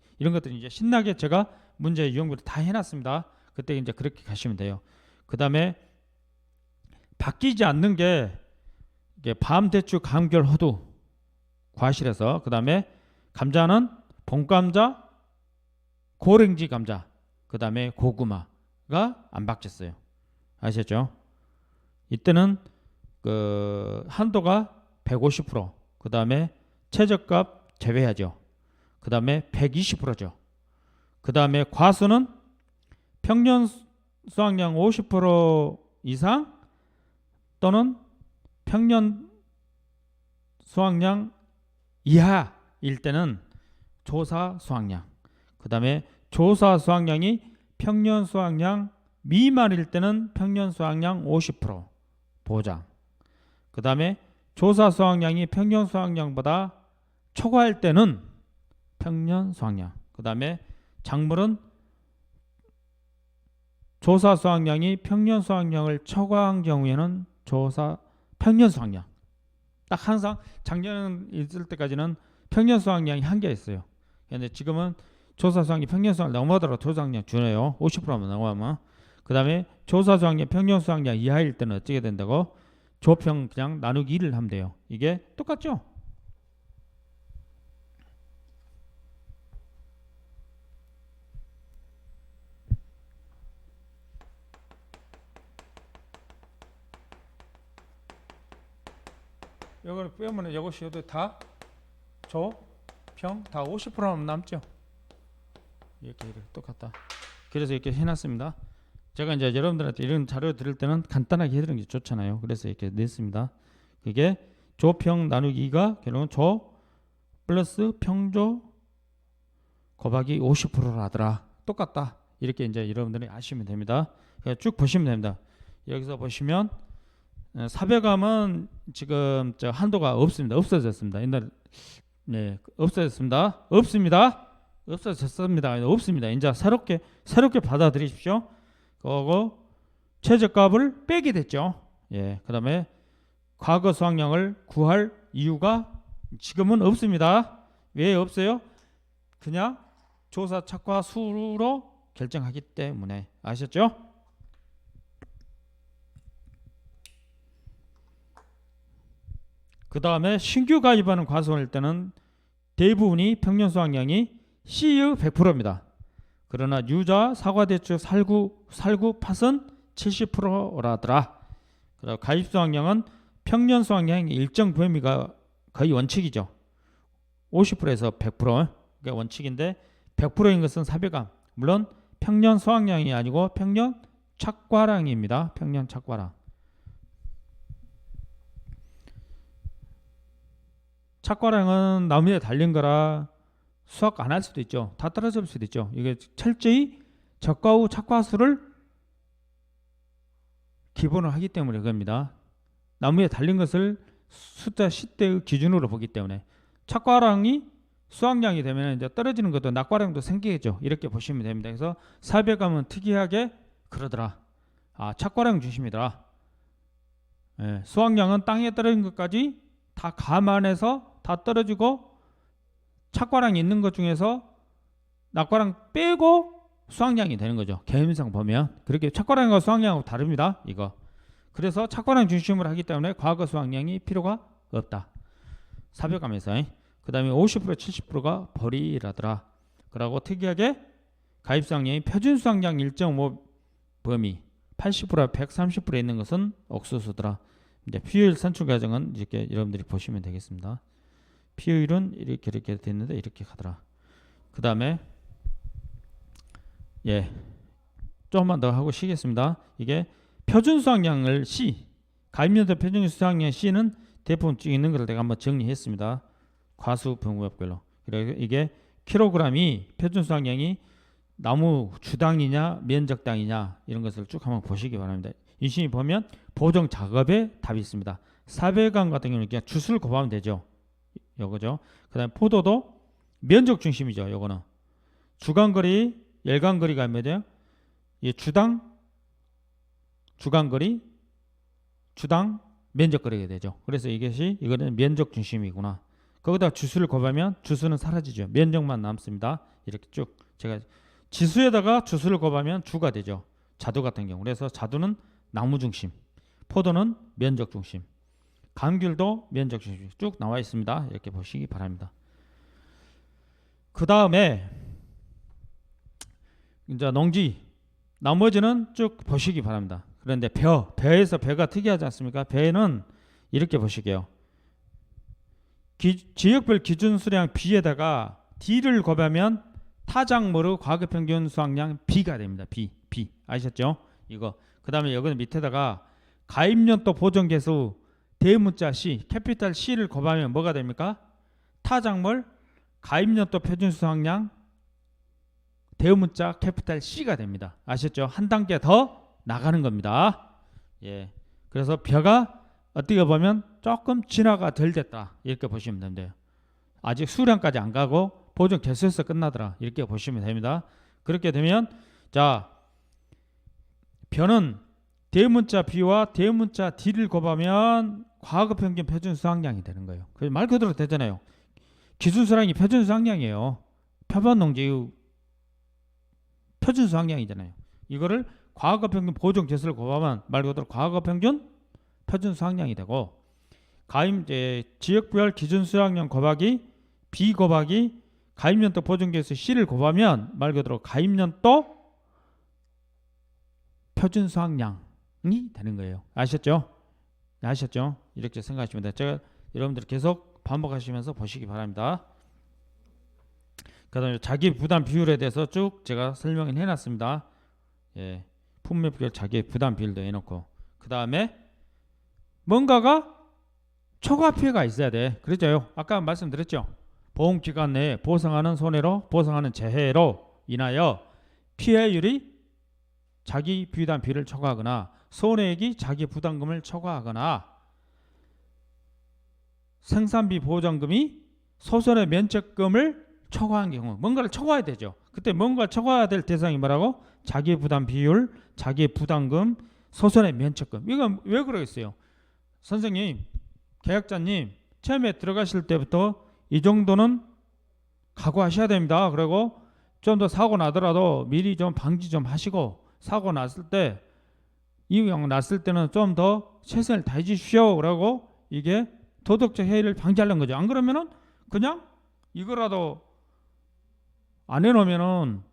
이제 신나게 제가 문제 유형부터 다 해놨습니다. 그때 이제 그렇게 가시면 돼요. 그 다음에 바뀌지 않는 게 밤, 대추, 감귤, 호두, 과실에서 그 다음에 감자는 봄감자, 고랭지 감자, 그 다음에 고구마가 안 바뀌었어요. 아시겠죠? 이때는 그 한도가 150%, 그 다음에 최저값 제외하죠. 그 다음에 120%죠. 그 다음에 과수는 평년 수확량 50% 이상 또는 평년 수확량 이하일 때는 조사 수확량. 그 다음에 조사 수확량이 평년 수확량 미만일 때는 평년 수확량 50% 보장. 그 다음에 조사 수확량이 평년 수확량보다 초과할 때는 평년 수확량. 그 다음에 작물은 조사 수확량이 평년 수확량을 초과한 경우에는 평년 수확량. 딱 항상 작년 있을 때까지는 평년 수확량이 한계였어요. 근데 지금은 조사 수확량이 평년 수확량 넘어더라도 조사 수확량 주네요. 50%만 넘어가면. 그 다음에 조사 수확량 평년 수확량 이하일 때는 어떻게 된다고? 조평 그냥 나누기 1을 하면 돼요. 이게 똑같죠? 이걸 빼면 이것이 다 조평 다 50%만 남죠. 이렇게 똑같다. 그래서 이렇게 해놨습니다. 제가 이제 여러분들한테 이런 자료 드릴 때는 간단하게 해드리는 게 좋잖아요. 그래서 이렇게 냈습니다. 그게 조평 나누기가 결국은 조 플러스 평조 곱하기 50%라더라. 똑같다. 이렇게 이제 여러분들이 아시면 됩니다. 쭉 보시면 됩니다. 여기서 보시면 사배감은 지금 한도가 없습니다. 없어졌습니다. 옛날 없어졌습니다. 없어졌습니다. 없습니다. 이제 새롭게 받아들이십시오. 그리고 최저값을 빼게 됐죠. 그 다음에 과거 수확량을 구할 이유가 지금은 없습니다. 왜 없어요? 그냥 조사 착과 수로 결정하기 때문에. 아셨죠? 그 다음에 신규 가입하는 과수원일 때는 대부분이 평년 수확량이 C의 100%입니다. 그러나 유자, 사과, 대추, 살구, 팥은 70%라더라. 그리고 가입 수확량은 평년 수확량의 일정 범위가 거의 원칙이죠. 50%에서 100%가 원칙인데 100%인 것은 사배감. 물론 평년 수확량이 아니고 평년 착과량입니다. 평년 착과량. 착과량은 나무에 달린 거라 수확 안 할 수도 있죠. 다 떨어질 수도 있죠. 이게 철저히 적과 후 착과수를 기본으로 하기 때문에 그겁니다. 나무에 달린 것을 숫자 10대의 기준으로 보기 때문에 착과량이 수확량이 되면 이제 떨어지는 것도 낙과량도 생기겠죠. 이렇게 보시면 됩니다. 그래서 사배감은 특이하게 그러더라. 착과량 중심이더라. 수확량은 땅에 떨어진 것까지 다 감안해서 다 떨어지고 착과량이 있는 것 중에서 낙과량 빼고 수확량이 되는 거죠. 개념상 보면 그렇게 착과량과 수확량하고 다릅니다. 이거. 그래서 착과량 중심으로 하기 때문에 과거 수확량이 필요가 없다. 사배감에서. 그 다음에 50% 70%가 벌이라더라. 그러고 특이하게 가입 수확량이 표준 수확량 1.5 범위 80% 130%에 있는 것은 옥수수더라. 이제 피효율 산출 과정은 이렇게 여러분들이 보시면 되겠습니다. 피효율은 이렇게 됐는데 이렇게 가더라. 그 다음에 조금만 더 하고 쉬겠습니다. 이게 표준 수확량을 C 가입연도 표준 수확량 C는 대부분 있는 걸 내가 한번 정리했습니다. 과수 분구역별로. 그래서 이게 킬로그램이 표준 수확량이 나무 주당이냐 면적당이냐 이런 것을 쭉 한번 보시기 바랍니다. 유심히 보면 보정 작업에 답이 있습니다. 400강 같은 경우는 그냥 주수를 곱하면 되죠. 요거죠. 그다음에 포도도 면적 중심이죠. 요거는 주간거리, 열간거리가 뭐죠? 이 주간거리, 주당 면적거리가 되죠. 그래서 이거는 면적 중심이구나. 거기다 주수를 곱하면 주수는 사라지죠. 면적만 남습니다. 이렇게 쭉 제가 지수에다가 주수를 곱하면 주가 되죠. 자두 같은 경우. 그래서 자두는 나무 중심, 포도는 면적 중심, 감귤도 면적 중심 쭉 나와 있습니다. 이렇게 보시기 바랍니다. 그 다음에 이제 농지 나머지는 쭉 보시기 바랍니다. 그런데 벼에서 벼가 특이하지 않습니까? 벼는 이렇게 보시게요. 지역별 기준 수량 B에다가 D를 곱하면 타작물의 과거평균 수확량 B가 됩니다. B 아셨죠? 이거. 그 다음에 여기는 밑에다가 가입연도 보정계수 대문자 C, 캐피탈 C를 곱하면 뭐가 됩니까? 타작물 가입연도 표준 수확량 대문자 캐피탈 C가 됩니다. 아셨죠? 한 단계 더 나가는 겁니다. 예. 그래서 벼가 어떻게 보면 조금 진화가 덜 됐다. 이렇게 보시면 됩니다. 아직 수량까지 안 가고 보정 개수에서 끝나더라. 이렇게 보시면 됩니다. 그렇게 되면 자, 벼는 대문자 B와 대문자 D를 곱하면 과거평균 표준 수확량이 되는 거예요. 말 그대로 되잖아요. 기준 수량이 표준 수확량이에요. 표본 농지의 표준 수확량이잖아요. 이거를 과거평균 보정 개수를 곱하면 말 그대로 과거평균 표준 수확량이 되고 지역별 기준 수확량 곱하기 B 곱하기 가입연도 보정 개수 C를 곱하면 말 그대로 가입연도 표준 수확량이 되는 거예요. 아셨죠? 이렇게 생각하시면 돼요. 제가 여러분들 계속 반복하시면서 보시기 바랍니다. 그다음에 자기 부담 비율에 대해서 쭉 제가 설명을 해놨습니다. 예, 품목별 자기 부담 비율도 해놓고 그 다음에 뭔가가 초과 피해가 있어야 돼. 그렇죠? 아까 말씀드렸죠. 보험기간 내에 보상하는 손해로 보상하는 재해로 인하여 피해율이 자기 부담 비율을 초과하거나 손해액이 자기 부담금을 초과하거나 생산비 보장금이 소손의 면책금을 초과한 경우 뭔가를 초과해야 되죠. 그때 뭔가 초과해야 될 대상이 뭐라고? 자기 부담 비율, 자기 부담금, 소손의 면책금. 이건 왜 그러겠어요? 선생님, 계약자님 처음에 들어가실 때부터 이 정도는 각오하셔야 됩니다. 그리고 좀 더 사고 나더라도 미리 좀 방지 좀 하시고 사고 났을 때 이용 났을 때는 좀 더 최선을 다해 주십시오. 그러고 이게 도덕적 해이를 방지하려는 거죠. 안 그러면은 그냥 이거라도 안 해놓으면은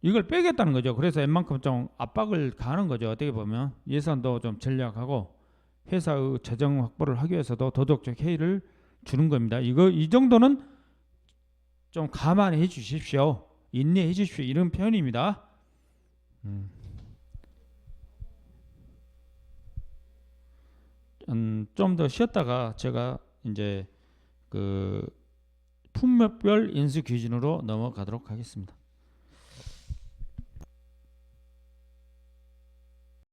이걸 빼겠다는 거죠. 그래서 웬만큼 좀 압박을 가하는 거죠. 어떻게 보면 예산도 좀 전략하고 회사의 재정 확보를 하기 위해서도 도덕적 해이를 주는 겁니다. 이 정도는 좀 감안해 주십시오. 인내해 주십시오. 이런 표현입니다. 좀 더 쉬었다가 제가 이제 그 품목별 인수 기준으로 넘어가도록 하겠습니다.